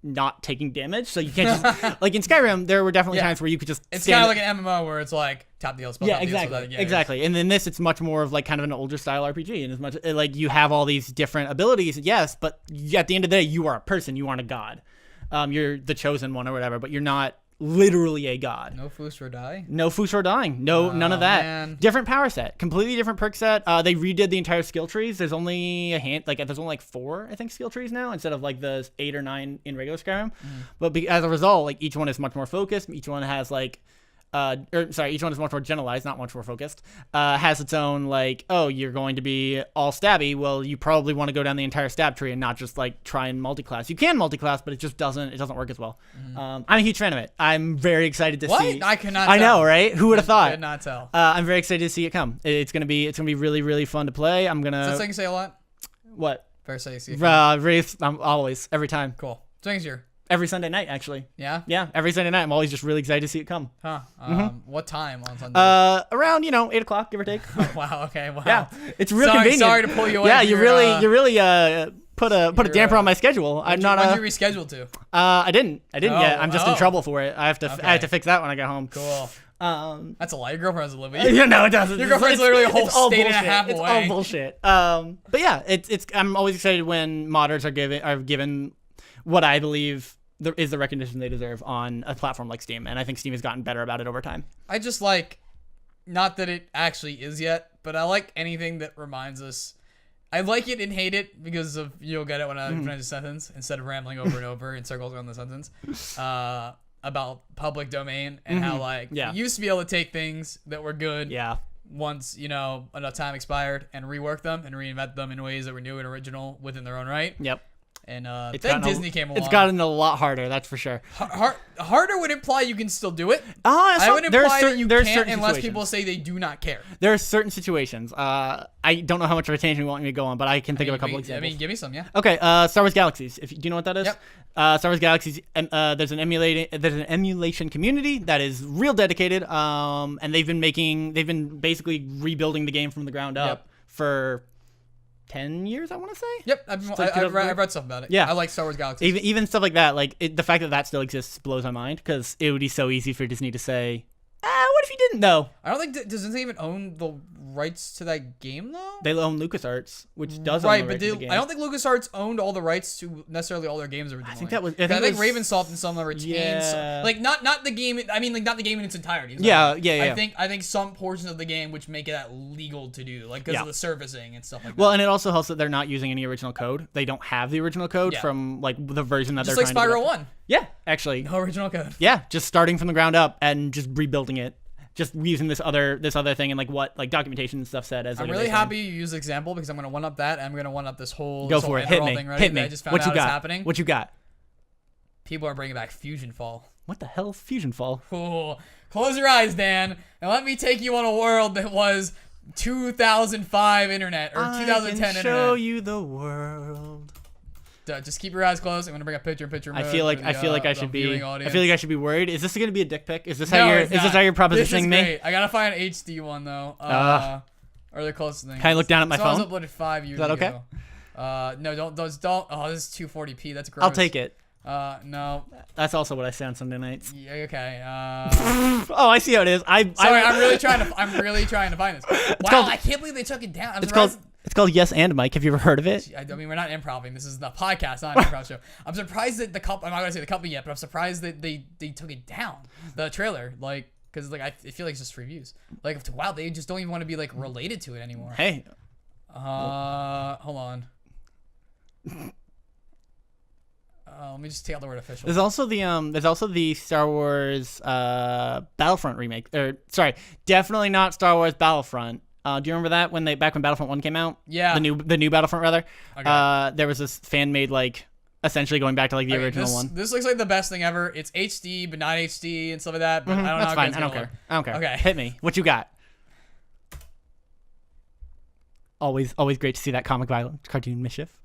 not taking damage. So you can't just like in Skyrim there were definitely times where you could just it's kind of like an MMO where it's like tap the heal spell. Yeah, exactly. And then this it's much more of like kind of an older style RPG, and as much like you have all these different abilities, yes, but at the end of the day you are a person, you aren't a god. You're the chosen one or whatever, but you're not literally a god. No Fus or die? No Fus or dying. No, none of that. Man. Different power set. Completely different perk set. They redid the entire skill trees. There's only there's only like 4, I think, skill trees now instead of like the 8 or 9 in regular Skyrim. But as a result, like each one is much more focused. Each one has like each one is much more generalized, not much more focused, has its own, like, oh, you're going to be all stabby. Well, you probably want to go down the entire stab tree and not just, like, try and multi-class. You can multi-class, but it just doesn't work as well. I'm a huge fan of it. I'm very excited to see. I cannot I know, right? Who would have thought? I could not tell. I'm very excited to see it come. It's gonna be really, really fun to play. I'm gonna. Is that something you say a lot? What? First say you see it. I'm always, every time. Cool. Something's here. Every Sunday night, actually. Yeah? Yeah, every Sunday night. I'm always just really excited to see it come. Huh. What time on Sunday? Around, 8 o'clock, give or take. Oh, wow. Okay. Wow. Yeah, it's real convenient. Sorry to pull you away. Yeah, you really put a damper on my schedule. When did you reschedule to? I didn't yet. I'm just in trouble for it. I have to fix that when I get home. Cool. That's a lie. Your girlfriend doesn't live with you. Yeah, no, it doesn't. Your girlfriend's literally a whole state and a half away. It's all bullshit. But yeah, it's. I'm always excited when modders are given what I believe is the recognition they deserve on a platform like Steam, and I think Steam has gotten better about it over time. I just like, not that it actually is yet, but I like anything that reminds us. I like it and hate it because of you'll get it when I finish a sentence instead of rambling over and over in circles around the sentence. About public domain and how we used to be able to take things that were good once enough time expired and rework them and reinvent them in ways that were new and original within their own right. Yep. And then Disney came along. It's gotten a lot harder, that's for sure. Harder would imply you can still do it. I would imply that you can't unless people say they do not care. There are certain situations. I don't know how much of a tangent you want me to go on, but I can think of a couple examples. Give me some, yeah. Okay, Star Wars Galaxies. Do you know what that is? Yep. Star Wars Galaxies. There's an emulation community that is real dedicated. And they've been basically rebuilding the game from the ground up for 10 years, I want to say. Yep, I've read stuff about it. Yeah, I like Star Wars Galaxies. Even stuff like that, the fact that still exists blows my mind because it would be so easy for Disney to say, what if you didn't though? I don't think does Disney even own the rights to that game though. They own LucasArts, which does right, own the rights to the game. I don't think LucasArts owned all the rights to necessarily all their games originally. I think that was. I think Ravensoft and some of them retained. Not the game. I mean, not the game in its entirety. Yeah. I think some portions of the game which make it legal to do, because of the servicing and stuff like that. Well, and it also helps that they're not using any original code. They don't have the original code from the version that they're trying to do. Just like Spyro 1. Yeah, actually. No original code. Yeah, just starting from the ground up and just rebuilding it. Just using this other thing and what documentation and stuff said as. I'm really happy you use the example because I'm gonna one up that and I'm gonna one up this whole go for it. Hit me. Thing, right? Hit me. I just found out it's happening. What you got? People are bringing back Fusion Fall. What the hell is Fusion Fall? Ooh. Close your eyes, Dan, and let me take you on a world that was 2005 internet or 2010 internet. I can show you the world. Just keep your eyes closed. I'm gonna bring up picture mode. I feel like I should be worried. Is this gonna be a dick pic? Is this how you're propositioning me? Great. I gotta find an HD one though. Or the closest thing. Can I look down at my phone? I was uploaded 5 years ago. Is that okay? No, don't. Oh, this is 240p. That's gross. I'll take it. No. That's also what I say on Sunday nights. Yeah, okay. Oh, I see how it is. I'm really trying to find this. Wow, I can't believe they took it down. It's called Yes and Mike. Have you ever heard of it? I mean, we're not improving. This is the podcast, not an improv show. I'm surprised that I'm not gonna say the company yet, but I'm surprised that they took it down. The trailer, because I feel like it's just reviews. Wow, they just don't even want to be related to it anymore. Hey. Hold on. Let me just take out the word official. There's also the Star Wars Battlefront remake. Definitely not Star Wars Battlefront. Do you remember that back when Battlefront 1 came out? Yeah. The new Battlefront rather. Okay. There was this fan made essentially going back to the original one. This looks like the best thing ever. It's HD but not HD and stuff like that. But I don't know. That's fine. I don't care. Okay. Hit me. What you got? Always great to see that comic violence cartoon mischief.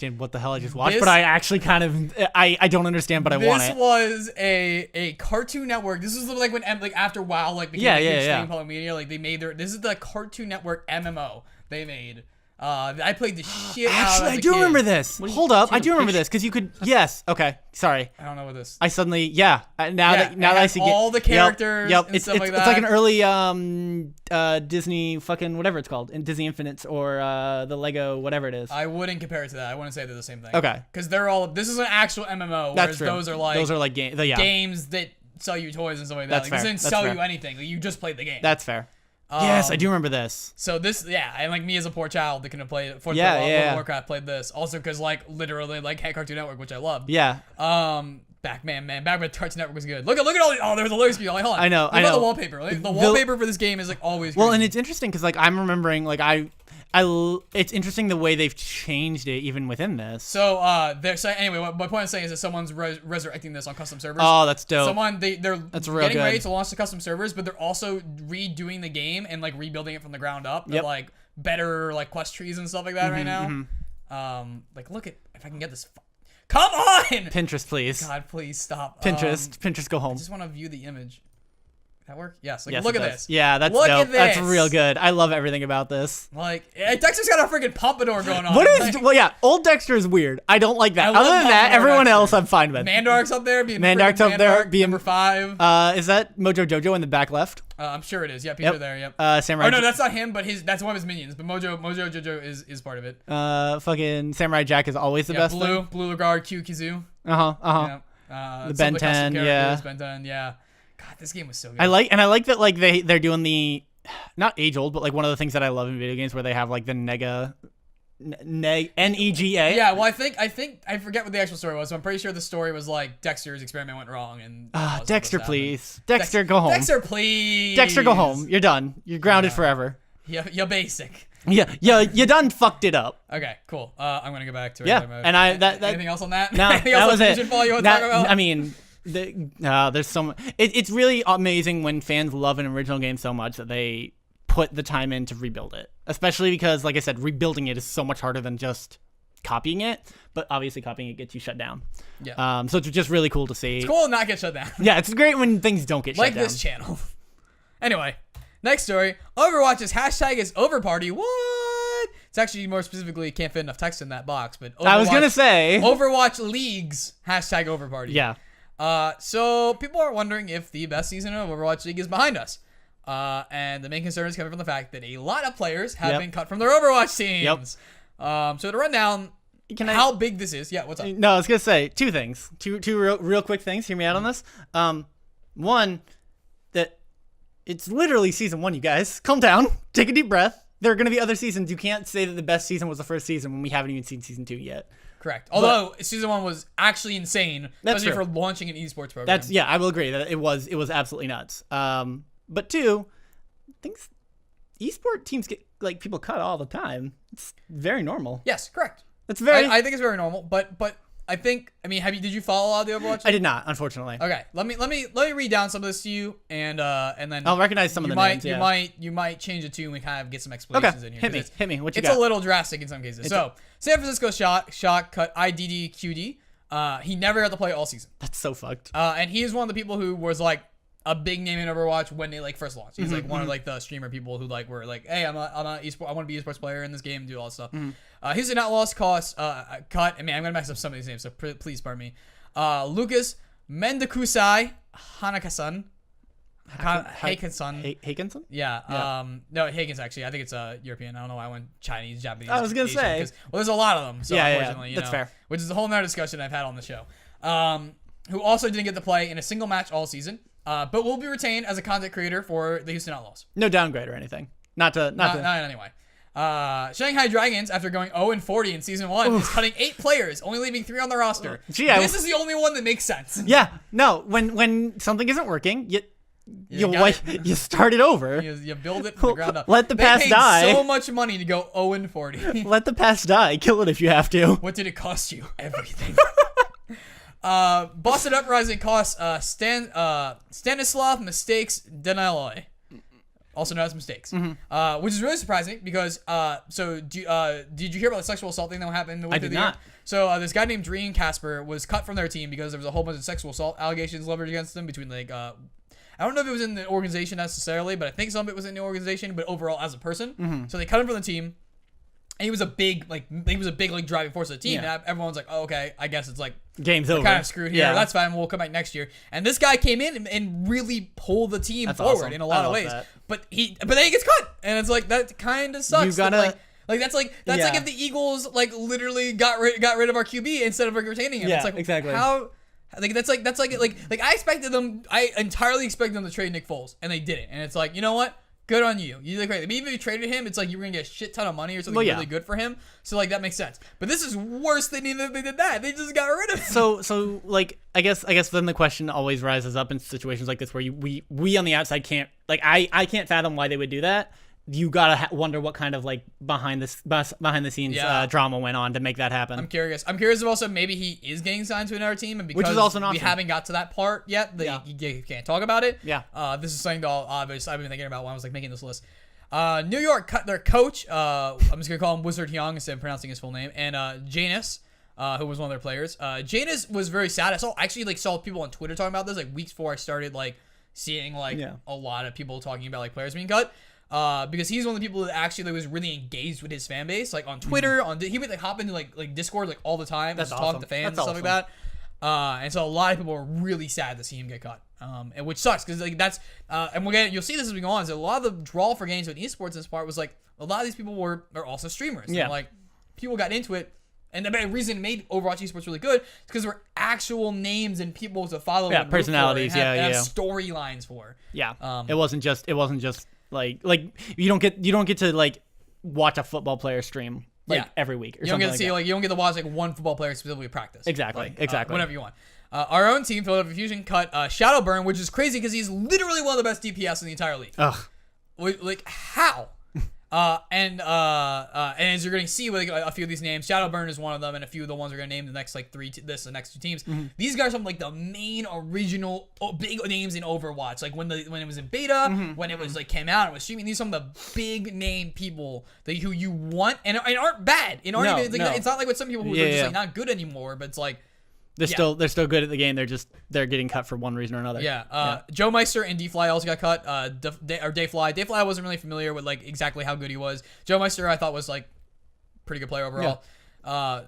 understand what the hell I just watched, but I actually kind of I don't understand, but I want it. This was a Cartoon Network. This was like when after WoW became extreme public media. Like they made this is the Cartoon Network MMO they made. I played the shit out of Actually, I the do kid. remember this. Hold up, I do remember this because you could. Yes. Okay. Sorry. I don't know what this. I suddenly. Yeah. Now that I see all the characters. Yep. And It's stuff like that. it's like an early Disney fucking whatever it's called, in Disney Infinites or the Lego whatever it is. I wouldn't compare it to that. I wouldn't say they're the same thing. Okay. Because they're all. This is an actual MMO. That's Whereas true. those are like games that sell you toys and stuff like that. That's This fair. didn't That's sell fair. you anything. Like, you just played the game. That's fair. Yes, I do remember this. So this, and like me as a poor child that couldn't have played World of Warcraft, played this. Also because literally had Cartoon Network, which I loved. Yeah. Back when Cartoon Network was good. Look at all. Oh, there was a lyrics video. Hold on. I know. Look at the wallpaper. Like, the wallpaper for this game is always. Well, crazy. and it's interesting because I'm remembering it's interesting the way they've changed it even within this. So anyway, my point I'm saying is that someone's resurrecting this on custom servers. Oh, that's dope. They're real getting ready good. to launch the custom servers, but they're also redoing the game and rebuilding it from the ground up. Yep. And, better quest trees and stuff like that right now. Look at if I can get this. Come on! Pinterest, please. God, please stop. Pinterest, go home. I just want to view the image. That work? Yes. Yes, Look it at does. this. Yeah, that's look dope. At this. That's real good. I love everything about this. Dexter's got a freaking pompadour going on. What is? Well, yeah, old Dexter is weird. I don't like that. Other than that, everyone else I'm fine with. Mandark's up there being number 5. Is that Mojo Jojo in the back left? I'm sure it is. Yep, he's there. Yep. Samurai. Oh no, that's not him, but that's one of his minions. But Mojo Jojo is part of it. Fucking Samurai Jack is always the best. Blue Lagarde, Q Kizu. The Ben 10, Ben 10, yeah. God, this game was so good. I like that they're doing the not age old, but one of the things that I love in video games where they have the NEGA. NEGA. Yeah, well, I forget what the actual story was. So I'm pretty sure the story was Dexter's experiment went wrong and. Dexter, please. Dexter, go home. Dexter, please. Dexter, go home. You're done. You're grounded forever. Yeah, you're basic. Yeah, you done fucked it up. Okay, cool. I'm gonna go back to regular mode. And anything else on that? No, that was it. You want to talk about? I mean. There's so much. It's really amazing when fans love an original game so much that they put the time in to rebuild it. Especially because, like I said, rebuilding it is so much harder than just copying it. But obviously, copying it gets you shut down. Yeah. So it's just really cool to see. It's cool to not get shut down. Yeah, it's great when things don't get shut down. Like this channel. Anyway, next story. Overwatch's hashtag is overparty. What? It's actually more specifically can't fit enough text in that box, but I was gonna say Overwatch League's hashtag overparty. Yeah. So people are wondering if the best season of Overwatch League is behind us. And the main concern is coming from the fact that a lot of players have been cut from their Overwatch teams. So to run down how big this is. Yeah, what's up? No, I was going to say two things. Two real quick things. Hear me out on this. One, that it's literally season 1, you guys. Calm down. Take a deep breath. There are going to be other seasons. You can't say that the best season was the first season when we haven't even seen season 2 yet. Correct. Although season 1 was actually insane, especially for launching an esports program. I will agree that it was absolutely nuts. But 2, esport teams get people cut all the time. It's very normal. Yes, correct. It's very. I think it's very normal. But did you follow all the Overwatch? I did not, unfortunately. Okay, let me read down some of this to you, and then I'll recognize some of the names. You might change it too, and we kind of get some explanations in here. Hit me. What you got? It's a little drastic in some cases. San Francisco shot cut IDDQD. He never got to play all season. That's so fucked. And he is one of the people who was a big name in Overwatch when they first launched. He's one of the streamer people who were hey, I'm a esport. I want to be an esports player in this game and do all this stuff. He's a net loss cost cut. And man, I'm gonna mess up some of these names, so please pardon me. Lucas Mendakusai Hanakasan. Hakenson? Yeah. No, Hagen's actually. I think it's European. I don't know why I went Chinese, Japanese. I was gonna say. Well, there's a lot of them. So unfortunately, that's fair. Which is a whole nother discussion I've had on the show. Who also didn't get to play in a single match all season, but will be retained as a content creator for the Houston Outlaws. No downgrade or anything. Not in any way. Shanghai Dragons, after going 0-40 in season 1, is cutting 8 players, only leaving 3 on the roster. This is the only one that makes sense. Yeah. No. When something isn't working, you start it over. You build it from the ground up. Let the past die. They paid so much money to go 0-40. Let the past die. Kill it if you have to. What did it cost you? Everything. Boston Uprising costs Stanislav Mistakes Daniloi. also known as mistakes, which is really surprising because did you hear about the sexual assault thing that happened the week I of did the not. year? So this guy named Dream Casper was cut from their team because there was a whole bunch of sexual assault allegations leveraged against him between like I don't know if it was in the organization necessarily, but I think some of it was in the organization, but overall as a person. So they cut him from the team. And he was a big driving force of the team. Yeah. And everyone's like, oh, okay, I guess it's like game's over. Kind of screwed here. Yeah. That's fine. We'll come back next year. And this guy came in and really pulled the team forward in a lot of ways. That. But then he gets cut, and it's like that kind of sucks. You gotta. That's like if the Eagles like literally got rid of our QB instead of retaining him. Yeah, it's like exactly. How that's like I entirely expected them to trade Nick Foles, and they didn't. And it's like, you know what? Good on you. You did great. Maybe if you traded him, it's like you were gonna get a shit ton of money or something really good for him. So like that makes sense. But this is worse than they did that. They just got rid of him. So like I guess then the question always rises up in situations like this where we on the outside can't I can't fathom why they would do that. You gotta wonder what kind of like behind the scenes drama went on to make that happen. I'm curious if also maybe he is getting signed to another team, and because which is also an we haven't got to that part yet, you can't talk about it. Yeah. This is something that I've been thinking about when I was like making this list. New York cut their coach. I'm just gonna call him Wizard Young instead of pronouncing his full name, and Janus, who was one of their players. Janus was very sad. I saw people on Twitter talking about this like weeks before I started like seeing like a lot of people talking about like players being cut. Because he's one of the people that actually was really engaged with his fan base, like on Twitter. He would like hop into like Discord like all the time, and talk to fans and stuff like that. And so a lot of people were really sad to see him get cut, and which sucks because like that's and you'll see this as we go on. So a lot of the draw for games with esports in this part was like a lot of these people are also streamers. Yeah, and, like people got into it. And the main reason it made Overwatch esports really good is because there were actual names and people to follow. Yeah, personalities. And have storylines for. Yeah, it wasn't just like you don't get to like watch a football player stream every week. Or you don't get to see like you don't get to watch like one football player specifically practice. Exactly. Whenever you want. Our own team, Philadelphia Fusion, cut Shadowburn, which is crazy because he's literally one of the best DPS in the entire league. Ugh. Like how? And as you're going to see with a few of these names, Shadowburn is one of them, and a few of the ones we're going to name the next like the next two teams. These guys are like the main original big names in Overwatch. Like when it was in beta, when it was like came out and was streaming, these are some of the big name people who you want and aren't bad. It's not like with some people who are just like not good anymore, but it's like. They're still good at the game. They're getting cut for one reason or another. Joe Meister and D-Fly also got cut. Dayfly. Dayfly I wasn't really familiar with like exactly how good he was. Joe Meister I thought was like pretty good player overall.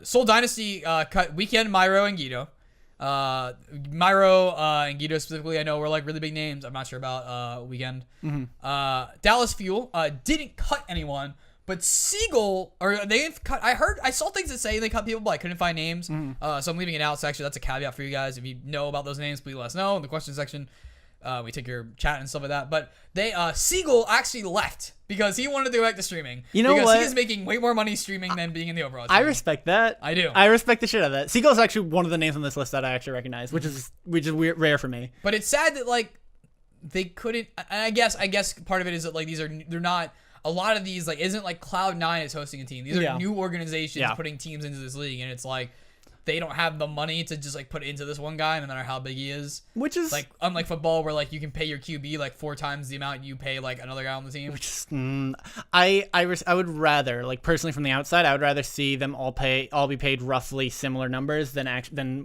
Soul Dynasty cut Weekend, Myro, and Guido. Myro and Guido specifically I know were like really big names. I'm not sure about Weekend. Dallas Fuel didn't cut anyone. But Seagull, they've cut. I saw things that say they cut people, but I couldn't find names. So I'm leaving it out. So actually, that's a caveat for you guys. If you know about those names, please let us know in the question section. We take your chat and stuff like that. But Seagull actually left because he wanted to go back to streaming. You know because what? He is making way more money streaming than being in the Overwatch. I respect that. I do. I respect the shit out of that. Seagull is actually one of the names on this list that I actually recognize, which is weird, rare for me. But it's sad that like they couldn't. And I guess part of it is that like they're not. A lot of these like isn't like Cloud9 is hosting a team. These are new organizations putting teams into this league, and it's like they don't have the money to just like put it into this one guy, no matter how big he is. Which is like unlike football, where like you can pay your QB like 4 times the amount you pay like another guy on the team. Which is, I would rather like personally from the outside, I would rather see them all be paid roughly similar numbers than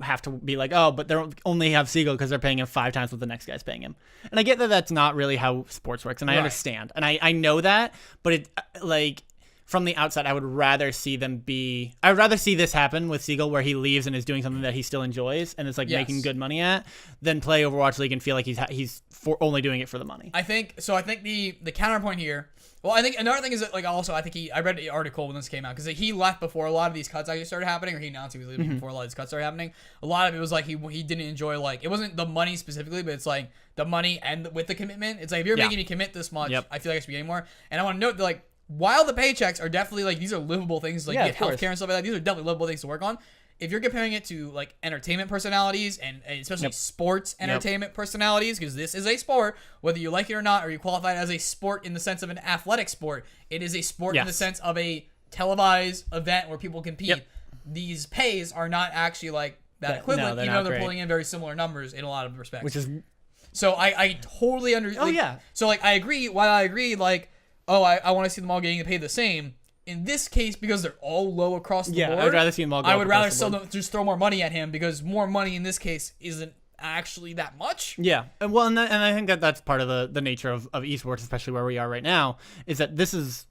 have to be like, oh, but they only have Seagull because they're paying him 5 times what the next guy's paying him. And I get that that's not really how sports works, and I understand, and I know that, but it like. From the outside, I would rather see this happen with Seagull where he leaves and is doing something that he still enjoys and is like making good money at, than play Overwatch League and feel like he's only doing it for the money. I think the counterpoint here. Well, I think another thing is that like also I think I read the article when this came out because he left before a lot of these cuts actually started happening, or he announced he was leaving before a lot of these cuts started happening. A lot of it was like he didn't enjoy like it wasn't the money specifically, but it's like the money and with the commitment. It's like if you're making me commit this much, I feel like I should be getting more. And I want to note that like. While the paychecks are definitely like these are livable things, like get healthcare and stuff like that. These are definitely livable things to work on. If you're comparing it to like entertainment personalities and especially sports entertainment personalities, because this is a sport, whether you like it or not, or you qualify it as a sport in the sense of an athletic sport, it is a sport in the sense of a televised event where people compete. These pays are not actually like that equivalent, even though they're pulling in very similar numbers in a lot of respects. Which is So I totally understand. Oh, yeah. So like I agree. While I agree, like, oh, I want to see them all getting paid the same. In this case, because they're all low across the board, I would rather see them all. I would rather just throw more money at him, because more money in this case isn't actually that much. Yeah, and I think that's part of the nature of esports, especially where we are right now, is that this is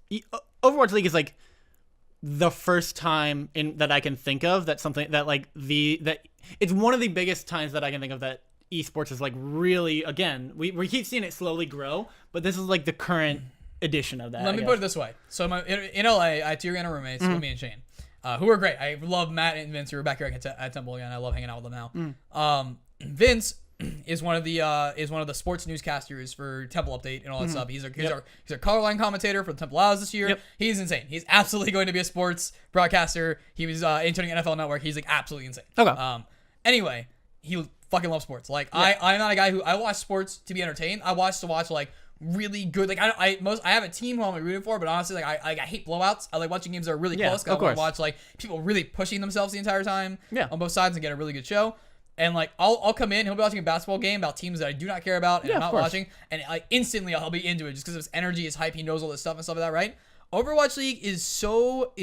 Overwatch League is like the first time that I can think of that something that like that it's one of the biggest times that I can think of that esports is like really, again, we keep seeing it slowly grow, but this is like the current edition of that. Let me put it this way. So in LA, I had 2 random roommates, me and Shane, who were great. I love Matt and Vince, who are back here at Temple again. I love hanging out with them now. Vince is one of the sports newscasters for Temple Update and all that stuff. He's our color line commentator for the Temple Owls this year. Yep. He's insane. He's absolutely going to be a sports broadcaster. He was interning NFL Network. He's like absolutely insane. Okay. Anyway, he fucking loves sports. Like I'm not a guy who I watch sports to be entertained. I watch like really good. Like I have a team who I'm rooting for, but honestly, like I hate blowouts. I like watching games that are really close. I want to watch like people really pushing themselves the entire time on both sides and get a really good show. And like I'll come in, he'll be watching a basketball game about teams that I do not care about and I'm not watching, and like instantly I'll be into it just because of his energy, his hype, he knows all this stuff and stuff like that, right? Overwatch League is so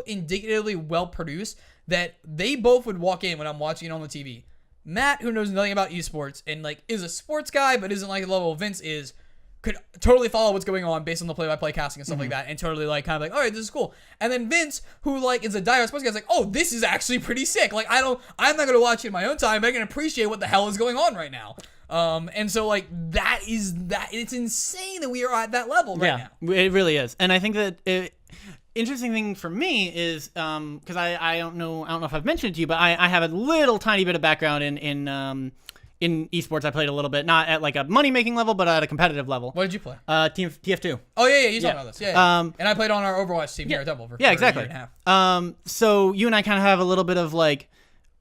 indicatively well produced that they both would walk in when I'm watching it on the TV. Matt, who knows nothing about esports and like is a sports guy but isn't like the level Vince is, could totally follow what's going on based on the play-by-play casting and stuff like that, and totally like kind of like, all right, this is cool. And then Vince, who like is a diehard sports guy, is like, oh, this is actually pretty sick. Like I'm not gonna watch it in my own time, but I can appreciate what the hell is going on right now. And so like it's insane that we are at that level right now. It really is. And I think that interesting thing for me is because I don't know if I've mentioned it to you, but I have a little tiny bit of background in esports. I played a little bit, not at like a money-making level, but at a competitive level. What did you play? TF2. Oh, yeah, you talked about this. Yeah. And I played on our Overwatch team here at Double for exactly. a year and a half. So you and I kind of have a little bit of like,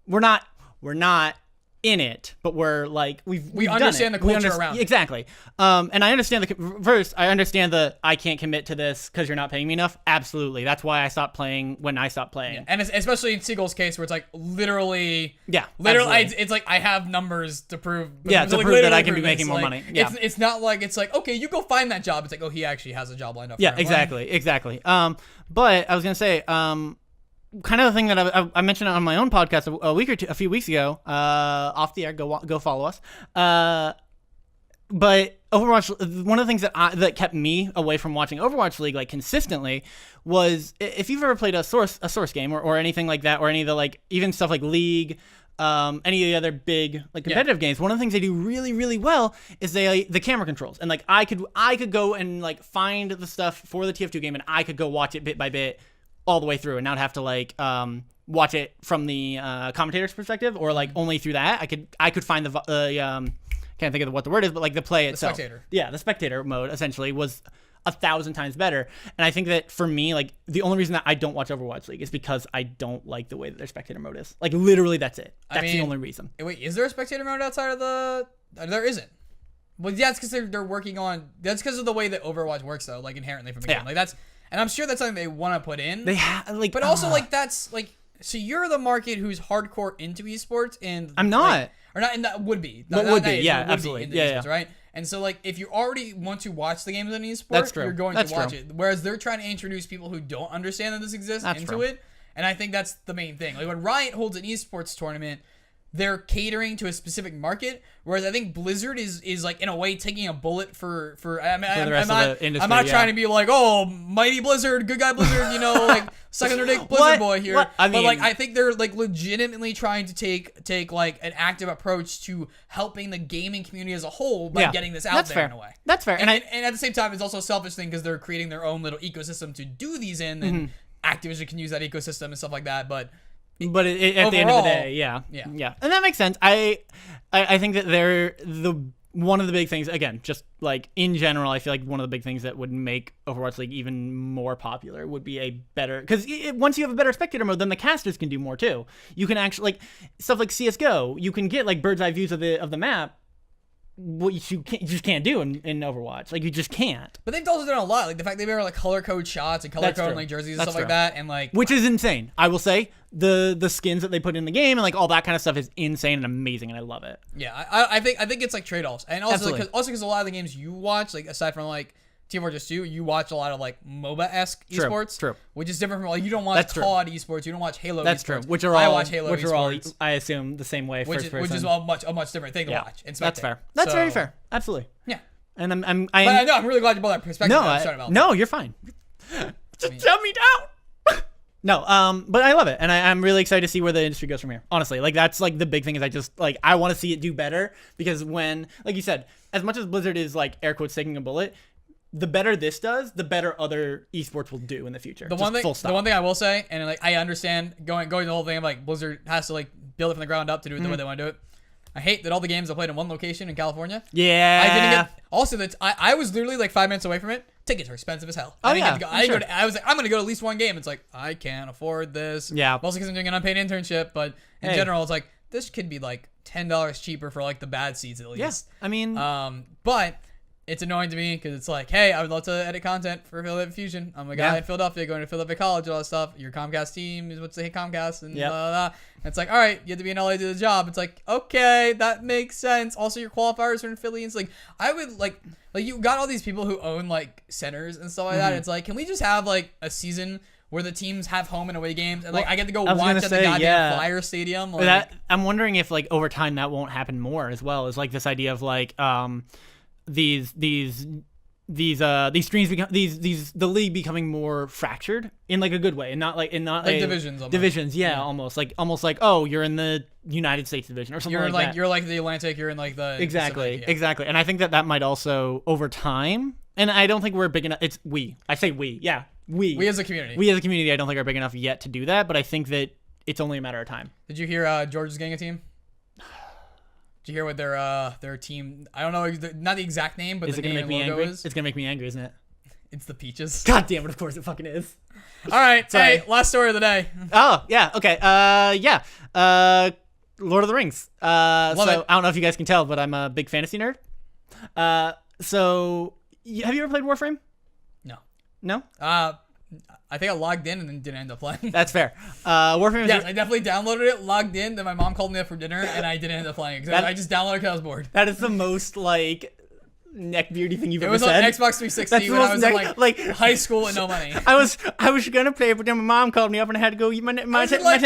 we're not in it, but we're like we understand the culture around it. Exactly. And I understand I can't commit to this because you're not paying me enough. Absolutely. That's why I stopped playing when I stopped playing. Yeah. And especially in Seagull's case where it's like literally it's like I have numbers to prove to prove that I can be making more money. Yeah. It's not like it's like, okay, you go find that job. It's like, oh, he actually has a job lined up for him. Exactly. But I was gonna say kind of the thing that I mentioned on my own podcast a few weeks ago, off the air. Go follow us. But Overwatch, one of the things that kept me away from watching Overwatch League like consistently was, if you've ever played a source game or anything like that, or any of the like even stuff like League, any of the other big like competitive games, one of the things they do really, really well is the camera controls. And like I could go and like find the stuff for the TF2 game, and I could go watch it bit by bit all the way through and not have to like watch it from the commentator's perspective, or like only through that. I could find the can't think of what the word is, but like the play itself. Spectator. Yeah, the spectator mode essentially was 1,000 times better. And I think that for me, like the only reason that I don't watch Overwatch League is because I don't like the way that their spectator mode is. Like literally, that's it. That's the only reason. Wait, is there a spectator mode outside of the? There isn't. Well, yeah, it's because they're working on. That's because of the way that Overwatch works, though. Like inherently from the game, like that's. And I'm sure that's something they want to put in. They have, like, but also like that's like. So you're the market who's hardcore into esports, and I'm not. Like, or not, and that would be. Absolutely. Esports, right? And so like if you already want to watch the games on esports, you're going to watch it. Whereas they're trying to introduce people who don't understand that this exists into it. And I think that's the main thing. Like when Riot holds an esports tournament, they're catering to a specific market, whereas I think Blizzard is like in a way taking a bullet for the rest of the industry. I'm not trying to be like, oh, mighty Blizzard, good guy Blizzard, you know, like suck on their dick Blizzard boy here. But like I think they're like legitimately trying to take like an active approach to helping the gaming community as a whole by getting this out there in a way. That's fair. And at the same time, it's also a selfish thing because they're creating their own little ecosystem to do these in, and Activision can use that ecosystem and stuff like that, but at the end of the day, yeah, and that makes sense. I think that they're one of the big things, again, just like in general, I feel like one of the big things that would make Overwatch League even more popular would be a better, because once you have a better spectator mode, then the casters can do more too. You can actually, like stuff like CS:GO, you can get like bird's eye views of the map what you just can't do in Overwatch. Like, you just can't. But they've also done a lot. Like, the fact they made like color code shots and color code like jerseys and stuff like that, and like, which is insane. I will say the skins that they put in the game and like all that kind of stuff is insane and amazing, and I love it. Yeah, I think it's like trade-offs, and also because a lot of the games you watch, like aside from like Team Fortress 2, you watch a lot of like MOBA-esque esports, true. Which is different from like you don't watch COD esports, you don't watch Halo. That's esports. True. Which are all, I watch Halo which esports, are all I assume the same way. Which is a much different thing to watch. And that's fair. That's very fair. Absolutely. Yeah. And I'm really glad you brought that perspective. No, you're fine. Just shut me down. No, but I love it, and I'm really excited to see where the industry goes from here. Honestly, like that's like the big thing is I want to see it do better, because when, like you said, as much as Blizzard is like air quotes taking a bullet, the better this does, the better other esports will do in the future. The one thing I will say, and like I understand going the whole thing of like Blizzard has to like build it from the ground up to do it the way they want to do it. I hate that all the games are played in one location in California. Yeah. I didn't get. Also, that I was literally like 5 minutes away from it. Tickets are expensive as hell. Oh, I was like, I'm gonna go to at least one game. It's like I can't afford this. Yeah. Mostly because I'm doing an unpaid internship, but in general, it's like this could be like $10 cheaper for like the bad seats at least. Yeah. I mean, but it's annoying to me because it's like, hey, I would love to edit content for Philadelphia Fusion. I'm a guy in Philadelphia going to Philadelphia College and all that stuff. Your Comcast team is what's they hate Comcast and blah, blah, blah. And it's like, all right, you have to be in LA to do the job. It's like, okay, that makes sense. Also, your qualifiers are in Philly. It's like, I would like you got all these people who own like centers and stuff like that. It's like, can we just have like a season where the teams have home and away games and like I get to go watch at the goddamn Flyer Stadium? Like, I'm wondering if like over time that won't happen more as well. Is like this idea of like these streams become the league becoming more fractured in like a good way, and not like divisions. Almost like oh, you're in the United States division or something that. You're like the Atlantic, you're in like the exactly. And I think that might also over time, and I don't think we're big enough. I say we as a community I don't think are big enough yet to do that, but I think that it's only a matter of time. Did you hear Georgia's getting a team? Did you hear what their team? I don't know, not the exact name, but the name and logo is. It's gonna make me angry, isn't it? It's the Peaches. God damn it! Of course it fucking is. All right, hey, last story of the day. Oh yeah, okay. Lord of the Rings. Love it. I don't know if you guys can tell, but I'm a big fantasy nerd. So have you ever played Warframe? No. I think I logged in and then didn't end up playing. That's fair. Warframe. Yes, I definitely downloaded it, logged in, then my mom called me up for dinner, and I didn't end up playing because I just downloaded because I was bored. That is the most like neckbeardy thing you've ever said. It was on Xbox 360 when I was in like high school with no money. I was gonna play it, but then my mom called me up and I had to go eat my I was in like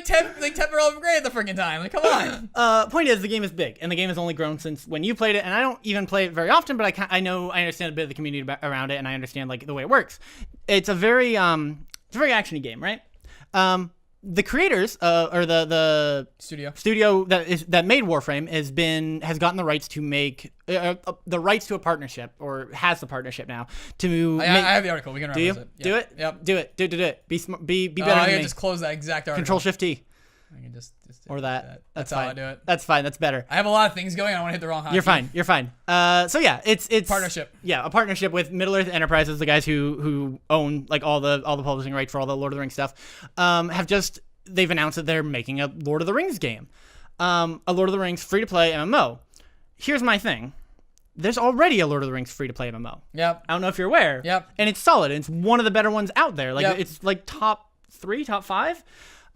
10th or 11th grade at the freaking time. Like, come on. Point is, the game is big, and the game has only grown since when you played it. And I don't even play it very often, but I understand a bit of the community around it, and I understand like the way it works. It's a very actiony game, right? The creators, or the studio that made Warframe has gotten the rights to make the rights to a partnership, or has the partnership now to. I have the article. We can reference it. Do it. Yep. Do it. Be smart. Be better than me. I can just close that exact article. Control Shift T. I can just or that. That's fine. how I do it. That's fine. That's better. I have a lot of things going. I don't want to hit the wrong hotkey. You're fine. So yeah, it's partnership. Yeah, a partnership with Middle Earth Enterprises, the guys who own like all the publishing rights for all the Lord of the Rings stuff. They've announced that they're making a Lord of the Rings game, a Lord of the Rings free to play MMO. Here's my thing. There's already a Lord of the Rings free to play MMO. Yep. I don't know if you're aware. Yep. And it's solid. It's one of the better ones out there. Like it's like top 3, top 5.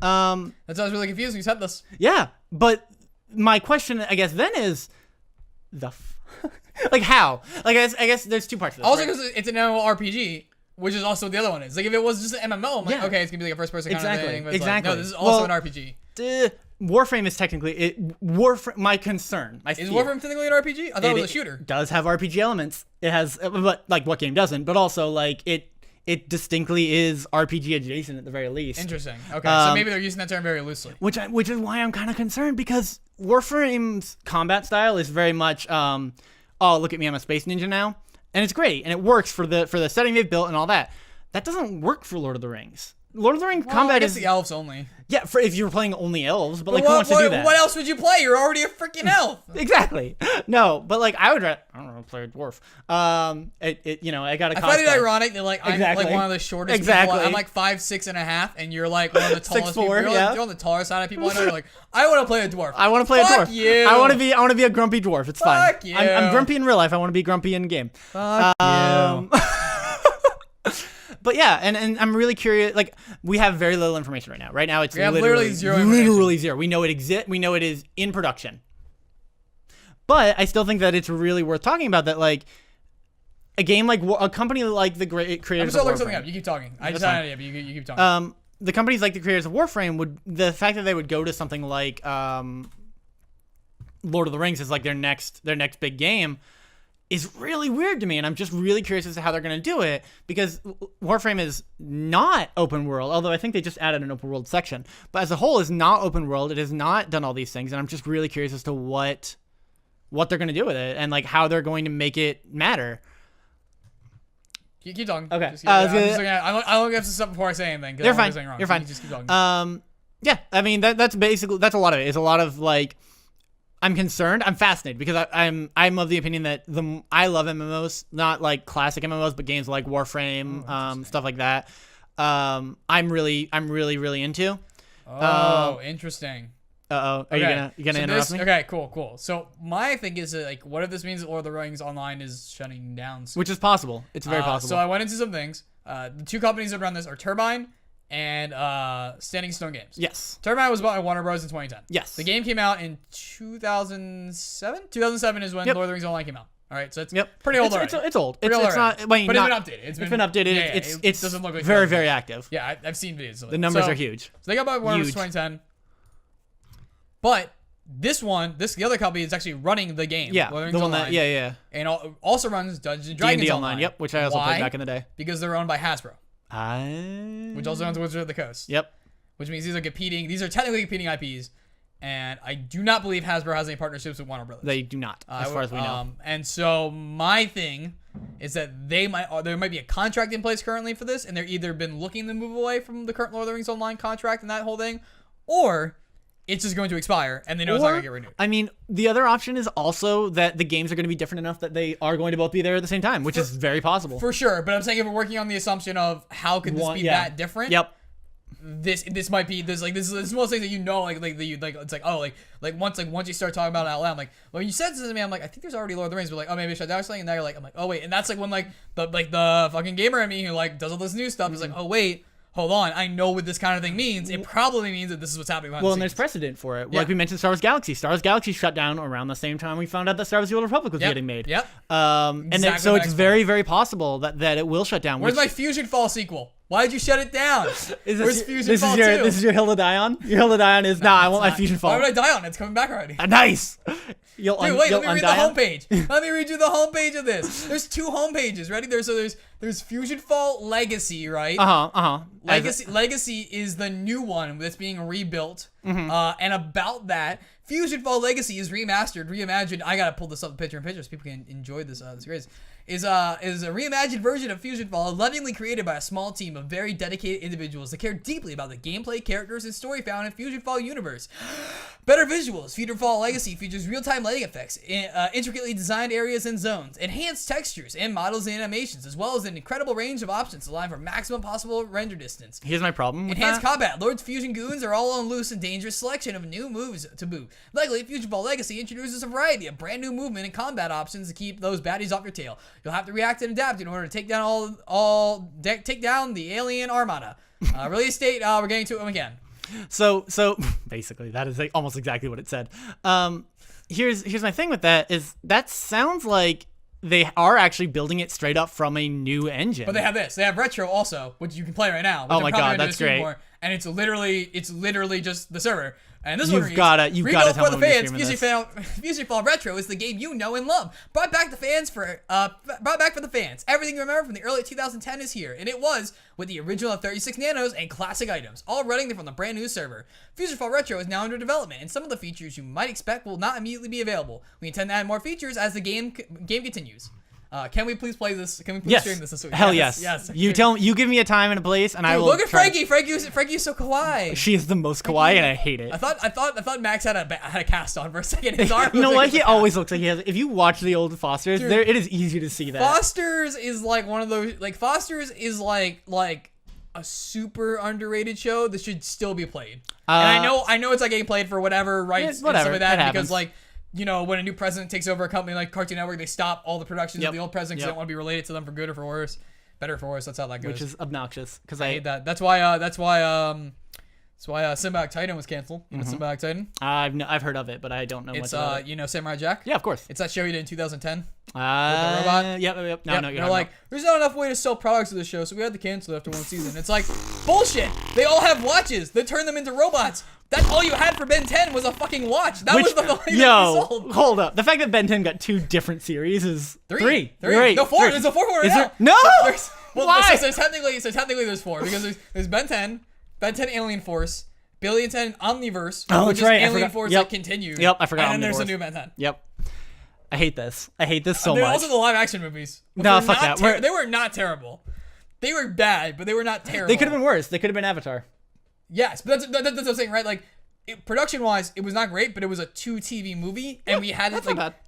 That's why I was really confused when you said this. Yeah, but my question, I guess, then is like how? Like I guess there's two parts to this. Also, because it's an MMORPG, which is also what the other one is. Like if it was just an MMO, I'm like, okay, it's gonna be like a first person kind of thing. But exactly. Like, no, this is also an RPG. Warframe is technically my concern. Is Warframe technically an RPG? I thought it was a shooter. It does have RPG elements. It has, but like what game doesn't? But also like it distinctly is RPG adjacent at the very least. Interesting. Okay, so maybe they're using that term very loosely. Which is why I'm kind of concerned, because Warframe's combat style is very much, oh, look at me, I'm a space ninja now, and it's great and it works for the setting they've built and all that. That doesn't work for Lord of the Rings. Lord of the Rings combat is the elves only. Yeah, for if you were playing only elves, but like who wants to do that? What else would you play? You're already a freaking elf. Exactly. No, but like I would play a dwarf. I got a. I find it ironic that like I'm like one of the shortest exactly. people. I'm like 5'6.5", and you're like one of the tallest 6'4", people. You're on the taller side of people. I know. You're like, I want to play a dwarf. I want to play a dwarf. Fuck you. I want to be a grumpy dwarf. It's fine. Fuck you. I'm grumpy in real life. I want to be grumpy in game. Fuck you. But yeah, and I'm really curious. Like, we have very little information right now. Right now, it's literally zero. Literally zero. We know it exists. We know it is in production. But I still think that it's really worth talking about that. Like, a game like a company like the great creators. I'm of just looking something up. You keep talking. I just had an idea, but you keep talking. The companies like the creators of Warframe the fact that they would go to something like Lord of the Rings is like their next big game is really weird to me, and I'm just really curious as to how they're going to do it, because Warframe is not open world, although I think they just added an open world section, but as a whole is not open world. It has not done all these things, and I'm just really curious as to what they're going to do with it, and like how they're going to make it matter. Keep talking. Okay. I'm looking up some stuff before I say anything. You're fine. Wrong. You're fine. Just keep talking. Yeah, I mean that's a lot of it. It's a lot of like, I'm concerned. I'm fascinated because I'm of the opinion that I love MMOs, not like classic MMOs, but games like Warframe, stuff like that. I'm really into. Interesting. Are you gonna interrupt me? Okay, cool. So my thing is like, what if this means that Lord of the Rings Online is shutting down soon? Which is possible. It's very possible. So I went into some things. The two companies that run this are Turbine and Standing Stone Games. Yes. Turbine was bought by Warner Bros. In 2010. Yes. The game came out in 2007. 2007 is when Lord of the Rings Online came out. All right, so it's pretty old already. It's old. It's not. But it's been updated. It's been updated. It doesn't look like very, very active. Yeah, I've seen videos of it. The numbers are huge. So they got bought by Warner Bros. 2010. But the other company is actually running the game. Yeah, the one that, and also runs Dungeons and Dragons Online. Yep, which I also played back in the day. Because they're owned by Hasbro. Which also owns Wizards of the Coast. Yep. Which means these are technically competing IPs, and I do not believe Hasbro has any partnerships with Warner Brothers. They do not, as far as we know. And so my thing is that there might be a contract in place currently for this, and they're either been looking to move away from the current Lord of the Rings Online contract and that whole thing, or it's just going to expire, and they know it's not going to get renewed. I mean, the other option is also that the games are going to be different enough that they are going to both be there at the same time, which is very possible. For sure, but I'm saying if we're working on the assumption of how could this be that different? Yep. This might be this is one of those things that it's like once you start talking about it out loud, I'm like, well, you said this to me, I'm like, I think there's already Lord of the Rings, but like, oh, maybe I shut down something, and now you're like, I'm like, oh wait, and that's like when like the fucking gamer in me who like does all this new stuff is like, oh wait, hold on, I know what this kind of thing means. It probably means that this is what's happening behind the scenes. And there's precedent for it. Yeah. Like we mentioned Star Wars Galaxy. Star Wars Galaxy shut down around the same time we found out that Star Wars The Old Republic was getting made. Yep. So it's very, very possible that it will shut down. Where's my Fusion Fall sequel? Why did you shut it down? Where's Fusion Fall 2? This is your Hill to die on? Your Hill to die on is, I want my Fusion Fall. Why would I die on it? It's coming back already. Nice! Let me read the homepage. Let me read you the homepage of this. There's two homepages. Ready? There's Fusion Fall Legacy, right? Legacy is the new one that's being rebuilt. And about that, Fusion Fall Legacy is remastered, reimagined. I gotta pull this up picture in picture so people can enjoy this. This series. Is a reimagined version of Fusion Fall, lovingly created by a small team of very dedicated individuals that care deeply about the gameplay, characters, and story found in Fusion Fall universe. Better visuals. Fusion Fall Legacy features real-time lighting effects, intricately designed areas and zones, enhanced textures and models and animations, as well as an incredible range of options allowing for maximum possible render distance. Here's my problem with enhanced combat. Lord's Fusion Goons are all on loose and dangerous selection of new moves to boot. Luckily, Fusion Fall Legacy introduces a variety of brand new movement and combat options to keep those baddies off your tail. You'll have to react and adapt in order to take down take down the alien armada. Release date, we're getting to it when we can. So basically, that is almost exactly what it said. Here's my thing with that is that sounds like they are actually building it straight up from a new engine. But they have this. They have Retro also, which you can play right now. Oh my god, that's great. And it's literally just the server. And this you've got to tell the fans. Fusion Fall Retro is the game you know and love. Brought back for the fans. Everything you remember from the early 2010 is here, and it was with the original 36 nanos and classic items, all running from the brand new server. Fusion Fall Retro is now under development, and some of the features you might expect will not immediately be available. We intend to add more features as the game continues. Can we please play this? Can we please stream this week? Hell yes. Yes. You give me a time and a place, and I will. Look at Frankie. Frankie's so kawaii. She is the most kawaii, and I hate it. I thought Max had a cast on for a second. His arm you know what? He always looks like he has. If you watch the old Fosters, it is easy to see that. Fosters is like one of those. Like Fosters is like a super underrated show that should still be played. And I know it's like getting played for whatever rights and stuff like that because like. You know, when a new president takes over a company like Cartoon Network, they stop all the productions of the old president because they don't want to be related to them for good or for worse. Better or for worse, that's how that goes. Which is obnoxious because I hate that. That's why Symbiotic Titan was canceled. You know Symbiotic Titan? I've heard of it, but I don't know much about it. You know Samurai Jack? Yeah, of course. It's that show he did in 2010 with the robot. Yep. No, they're like, there's not enough way to sell products to the show, so we had to cancel it after one season. It's like, bullshit. They all have watches that turn them into robots. That's all you had for Ben 10 was a fucking watch. That was the only thing that sold. Hold up. The fact that Ben 10 got 2 different series is three. No, 4. There's a 4th one right now. No! Why? So technically there's 4 because there's Ben 10, Ben 10 Alien Force, Billion 10 Omniverse, which is Alien Force that continued. Yep, I forgot. And then there's a new Ben 10. Yep. I hate this so much. Also the live action movies. No, fuck that. They were not terrible. They were bad, but they were not terrible. They could have been worse. They could have been Avatar. Yes, but that's what I'm saying, right? Like, production-wise, it was not great, but it was a 2 TV movie, and we had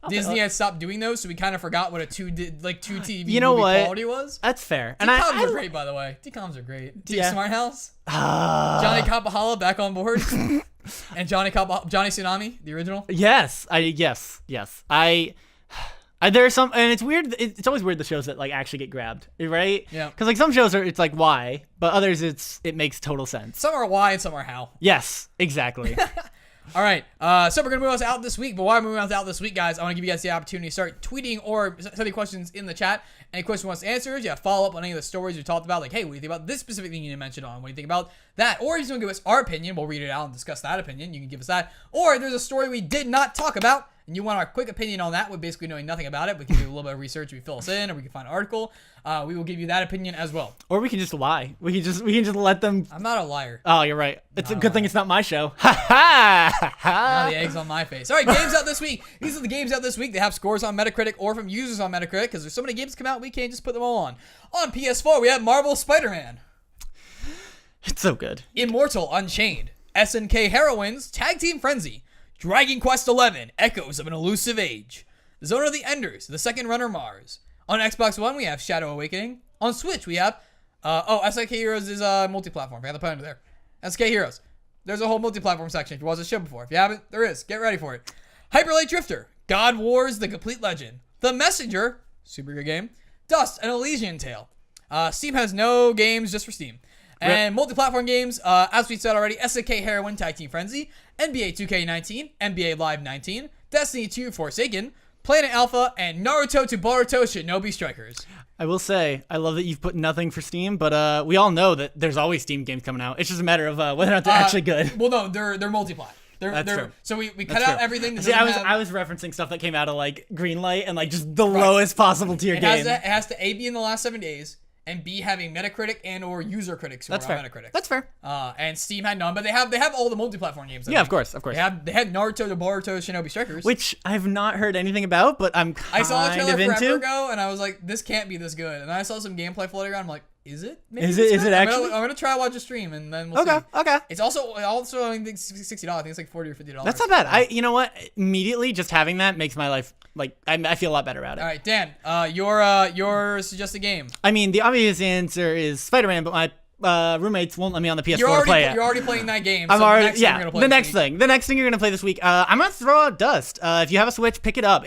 Disney had stopped doing those, so we kind of forgot what a 2 TV movie quality was. That's fair. And DComs are great, by the way. DComs are great. Smart House. Johnny Kapahala back on board. And Johnny Tsunami, the original. Yes. There's some, and it's weird. It's always weird the shows that like actually get grabbed, right? Yeah. Because like some shows it's like why, but others it makes total sense. Some are why and some are how. Yes, exactly. All right. So we're gonna move us out this week. But while we're moving us out this week, guys, I want to give you guys the opportunity to start tweeting or sending questions in the chat. Any question you want answers? Yeah, follow up on any of the stories we talked about. Like, hey, what do you think about this specific thing you didn't mention on? What do you think about that? Or if you want to give us our opinion, we'll read it out and discuss that opinion. You can give us that. Or if there's a story we did not talk about and you want our quick opinion on that with basically knowing nothing about it, we can do a little bit of research. We fill us in, or we can find an article. We will give you that opinion as well. Or we can just lie. We can just let them. I'm not a liar. Oh, you're right. It's a good thing it's not my show. Ha ha! Now the egg's on my face. All right, games out this week. These are the games out this week. They have scores on Metacritic or from users on Metacritic because there's so many games come out we can't just put them all on. On PS4, we have Marvel Spider-Man. It's so good. Immortal Unchained. SNK Heroines Tag Team Frenzy. Dragon Quest XI, Echoes of an Elusive Age. Zone of the Enders, The Second Runner Mars. On Xbox One, we have Shadow Awakening. On Switch, we have... SNK Heroes is multi-platform. We have to put it under there. SNK Heroes. There's a whole multi-platform section if you watched the show before. If you haven't, there is. Get ready for it. Hyper Light Drifter. God Wars, The Complete Legend. The Messenger, super good game. Dust, An Elysian Tale. Steam has no games just for Steam. And multi-platform games, as we said already, SNK Heroine Tag Team Frenzy, NBA 2K19, NBA Live 19, Destiny 2 Forsaken, Planet Alpha, and Naruto to Boruto Shinobi Strikers. I will say, I love that you've put nothing for Steam, but we all know that there's always Steam games coming out. It's just a matter of whether or not they're actually good. Well, no, they're multi-plat. That's true. So we cut out everything. That See, I was referencing stuff that came out of like Greenlight and like just the lowest possible tier game. It has to A, be in the last 7 days. And B, having Metacritic and or user critics who are on Metacritic. That's fair. And Steam had none, but they have all the multi-platform games. Yeah, of course. They had Naruto to Boruto Shinobi Strikers, which I've not heard anything about, but I saw a trailer forever ago, and I was like, this can't be this good. And then I saw some gameplay floating around. I'm like, is it? Is it actually? I'm gonna try watch a stream, and then we'll see. Okay. It's also I think $60. I think it's like $40 or $50. That's not bad. You know what? Immediately, just having that makes my life like I feel a lot better about it. All right, Dan, your suggested game. I mean, the obvious answer is Spider-Man, but my roommates won't let me on the PS4 to play it. You're already playing that game. The next thing you're gonna play this week. I'm gonna throw out Dust. If you have a Switch, pick it up.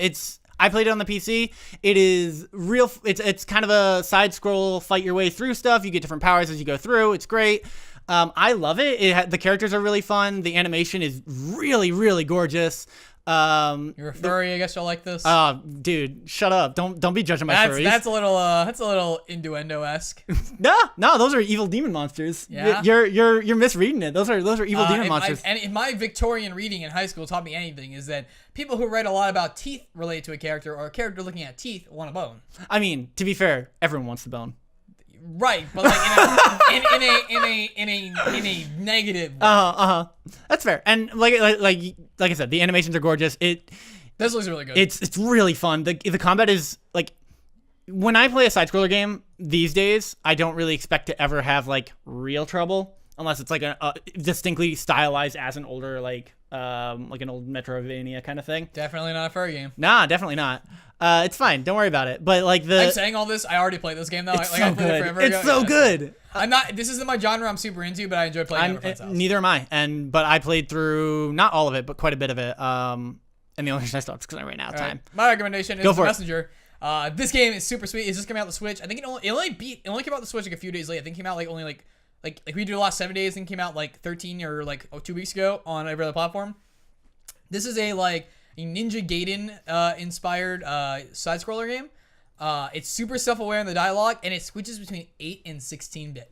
I played it on the PC. It is real. It's kind of a side scroll, fight your way through stuff. You get different powers as you go through. It's great. I love it. The characters are really fun. The animation is really, really gorgeous. You're a furry. I guess you'll like this. Dude, shut up! Don't be judging my furries. That's a little innuendo-esque. No, those are evil demon monsters. Yeah, you're misreading it. Those are evil demon monsters. And if my Victorian reading in high school taught me anything, is that people who write a lot about teeth related to a character or a character looking at teeth want a bone. I mean, to be fair, everyone wants the bone. Right, but like in a negative way. That's fair. And like I said, the animations are gorgeous. This looks really good. It's really fun. The combat is like when I play a side scroller game these days, I don't really expect to ever have like real trouble unless it's like a distinctly stylized as an older like an old Metroidvania kind of thing. Definitely not a furry game. Nah, definitely not. It's fine. Don't worry about it. But like I'm saying all this, I already played this game though. It's like, so I played good. it forever It's ago. so good. I'm not. This isn't my genre. I'm super into, but I enjoy playing it at my friend's house. Neither am I. But I played through not all of it, but quite a bit of it. And the only reason I stopped is because I ran out of time. My recommendation is The Messenger. This game is super sweet. It's just coming out on the Switch. I think it only came out on the Switch like a few days late. I think it came out like only like we did the last 7 days and came out like 13 or like 2 weeks ago on every other platform. This is a Ninja Gaiden inspired side scroller game. It's super self-aware in the dialogue, and it switches between 8 and 16-bit.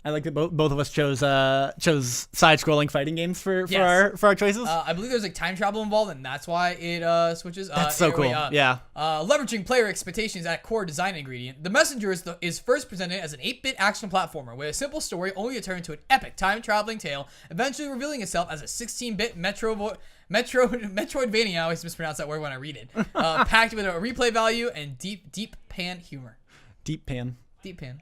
I like that both of us chose side-scrolling fighting games for our choices. I believe there's like time travel involved, and that's why it switches. That's so cool. Yeah. Leveraging player expectations at core design ingredient, The Messenger is first presented as an 8-bit action platformer with a simple story only to turn into an epic time-traveling tale, eventually revealing itself as a 16-bit Metroidvania. I always mispronounce that word when I read it. Packed with a replay value and deep pan humor. Deep pan. Deep pan.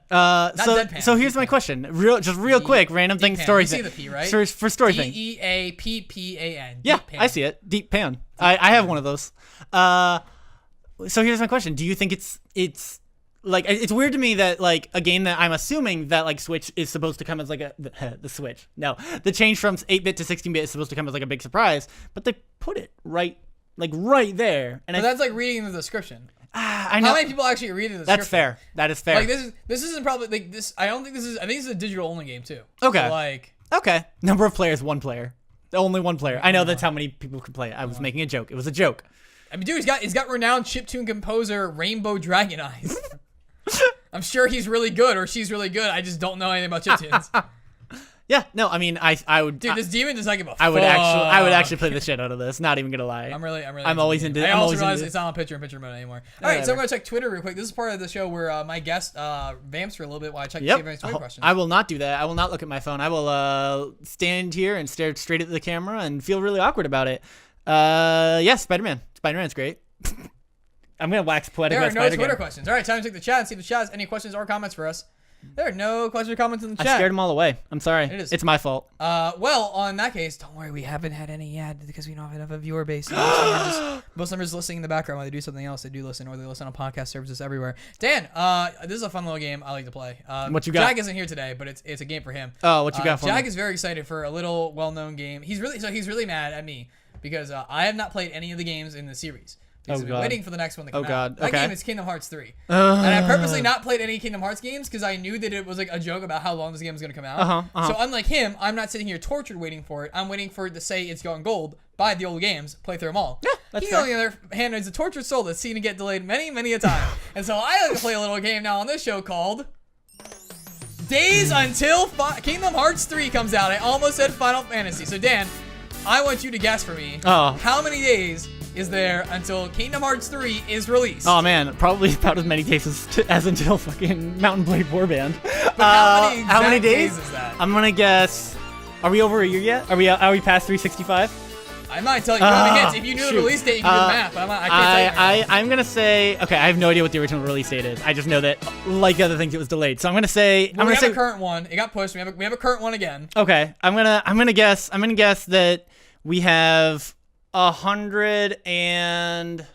So here's my question. Real quick, random thing, story thing. You see the P, right? For story thing. DEAPPAN. Yeah, pan. I see it. Deep pan. I have one of those. So here's my question. Do you think it's like, it's weird to me that like a game that I'm assuming that like Switch is supposed to come as like the Switch. No, the change from 8-bit to 16-bit is supposed to come as like a big surprise, but they put it right there. And that's like reading the description. I know. How many people actually read the description? That's fair. That is fair. Like this isn't probably like this. I think this is a digital only game too. Okay. So okay. Number of players, 1 player. Only 1 player. I know that's how many people can play it. I was making a joke. It was a joke. I mean, dude, he's got renowned chiptune composer Rainbow Dragon Eyes. I'm sure he's really good or she's really good. I just don't know anything about chiptunes. Yeah, no, I mean, I would. Dude, this demon does not give a fuck. I would actually play the shit out of this. Not even gonna lie. I'm always into. I also realize it's not on picture-in-picture mode anymore. All right, so I'm gonna check Twitter real quick. This is part of the show where my guest vamps for a little bit while I check Twitter questions. I will not do that. I will not look at my phone. I will stand here and stare straight at the camera and feel really awkward about it. Yeah, Spider-Man. Spider-Man's great. I'm gonna wax poetic. There are no Twitter questions. All right, time to check the chat and see if the chat has any questions or comments for us. There are no questions or comments in the chat. I scared them all away. I'm sorry. It's my fault. Well, on that case, don't worry. We haven't had any yet because we don't have enough of a viewer base. Most members listening in the background while they do something else. They do listen, or they listen on podcast services everywhere. Dan, this is a fun little game I like to play. What you got? Jag isn't here today, but it's a game for him. Oh, what you got for Jag me? is very excited for a little well-known game. He's really mad at me because I have not played any of the games in the series. I've been waiting for the next one to come out. That game is Kingdom Hearts 3. And I purposely not played any Kingdom Hearts games because I knew that it was like a joke about how long this game was going to come out. So unlike him, I'm not sitting here tortured waiting for it. I'm waiting for it to say it's going gold, buy the old games, play through them all. Yeah, that's He, fair. on the other hand, is a tortured soul that's seen to get delayed many, many a time. And so I like to play a little game now on this show called Days Until Kingdom Hearts 3 comes out. I almost said Final Fantasy. So Dan, I want you to guess for me how many days is there until Kingdom Hearts 3 is released? Oh man, probably about as many days as until fucking Mountain Blade Warband. But how many days is that? I'm gonna guess. Are we over a year yet? Are we past 365? I might tell you. Hints. If you knew the release date, you can do the math. But I can't tell you. I'm gonna say. Okay, I have no idea what the original release date is. I just know that, like other things, it was delayed. So I'm gonna say. We have a current one. It got pushed. We have a current one again. Okay, I'm gonna guess that we have 100 and.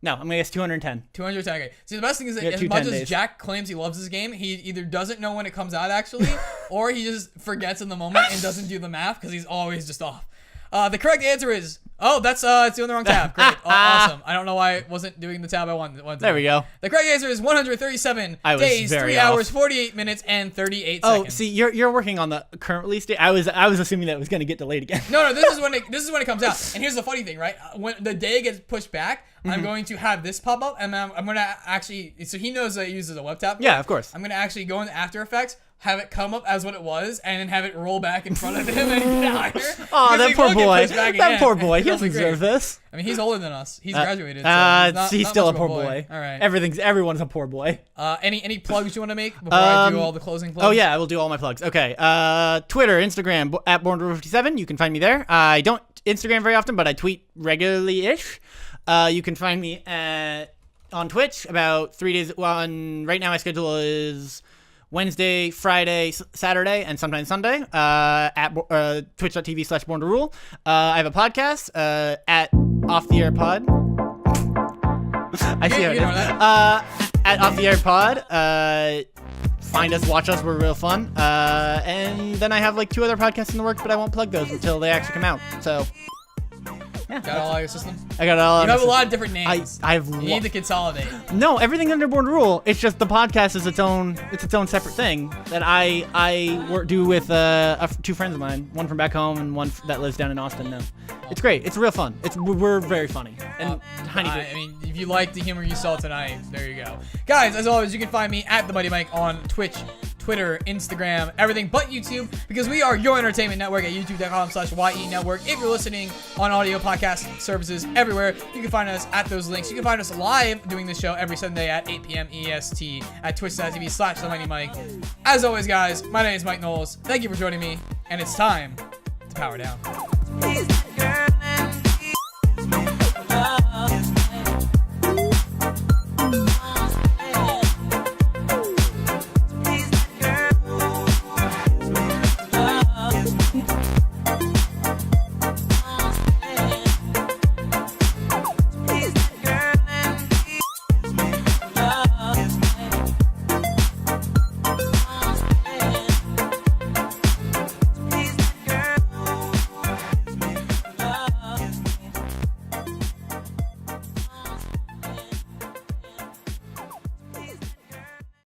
No, I'm gonna guess 210. 210. Okay. See, the best thing is that as much as Jack claims he loves this game, he either doesn't know when it comes out actually, or he just forgets in the moment and doesn't do the math because he's always just off. The correct answer is it's doing the wrong tab. Great, awesome. I don't know why it wasn't doing the tab I wanted. There we go. The correct answer is 137 days, 3 hours, 48 minutes, and 38 seconds. Oh, see, you're working on the current release date. I was assuming that it was gonna get delayed again. No, this is when it comes out. And here's the funny thing, right? When the day gets pushed back, I'm going to have this pop up, and I'm gonna actually. So he knows that he uses a web tab. Yeah, of course. I'm gonna actually go into After Effects, have it come up as what it was, and then have it roll back in front of him and get higher. Oh, that poor boy. That poor boy. He doesn't deserve this. I mean, he's older than us. He's graduated. So he's still a poor boy. All right. Everyone's a poor boy. Any plugs you want to make before I do all the closing plugs? Oh yeah, I will do all my plugs. Okay. Twitter, Instagram at Born57. You can find me there. I don't Instagram very often, but I tweet regularly-ish. You can find me at on Twitch about 3 days. Well, right now my schedule is Wednesday, Friday, Saturday, and sometimes Sunday at twitch.tv/born2rule. I have a podcast at Off the Air Pod. I see how it is. At Off the Air Pod. Find us, watch us. We're real fun. And then I have like 2 other podcasts in the works, but I won't plug those until they actually come out. So. Yeah, got all your system? I got all. You have a lot of different names. I have. You need to consolidate. No, everything's under Born to Rule. It's just the podcast is its own separate thing that I do with 2 friends of mine. One from back home and one that lives down in Austin now. It's great. It's real fun. We're very funny and tiny. I mean, if you like the humor you saw tonight, there you go, guys. As always, you can find me at the Mighty Mike on Twitch, Twitter, Instagram, everything but YouTube, because we are your entertainment network at youtube.com/YE network. If you're listening on audio podcast services everywhere, you can find us at those links. You can find us live doing this show every Sunday at 8 p.m. EST at twitch.tv/TheMightyMike. As always, guys, my name is Mike Knowles. Thank you for joining me, and it's time to power down.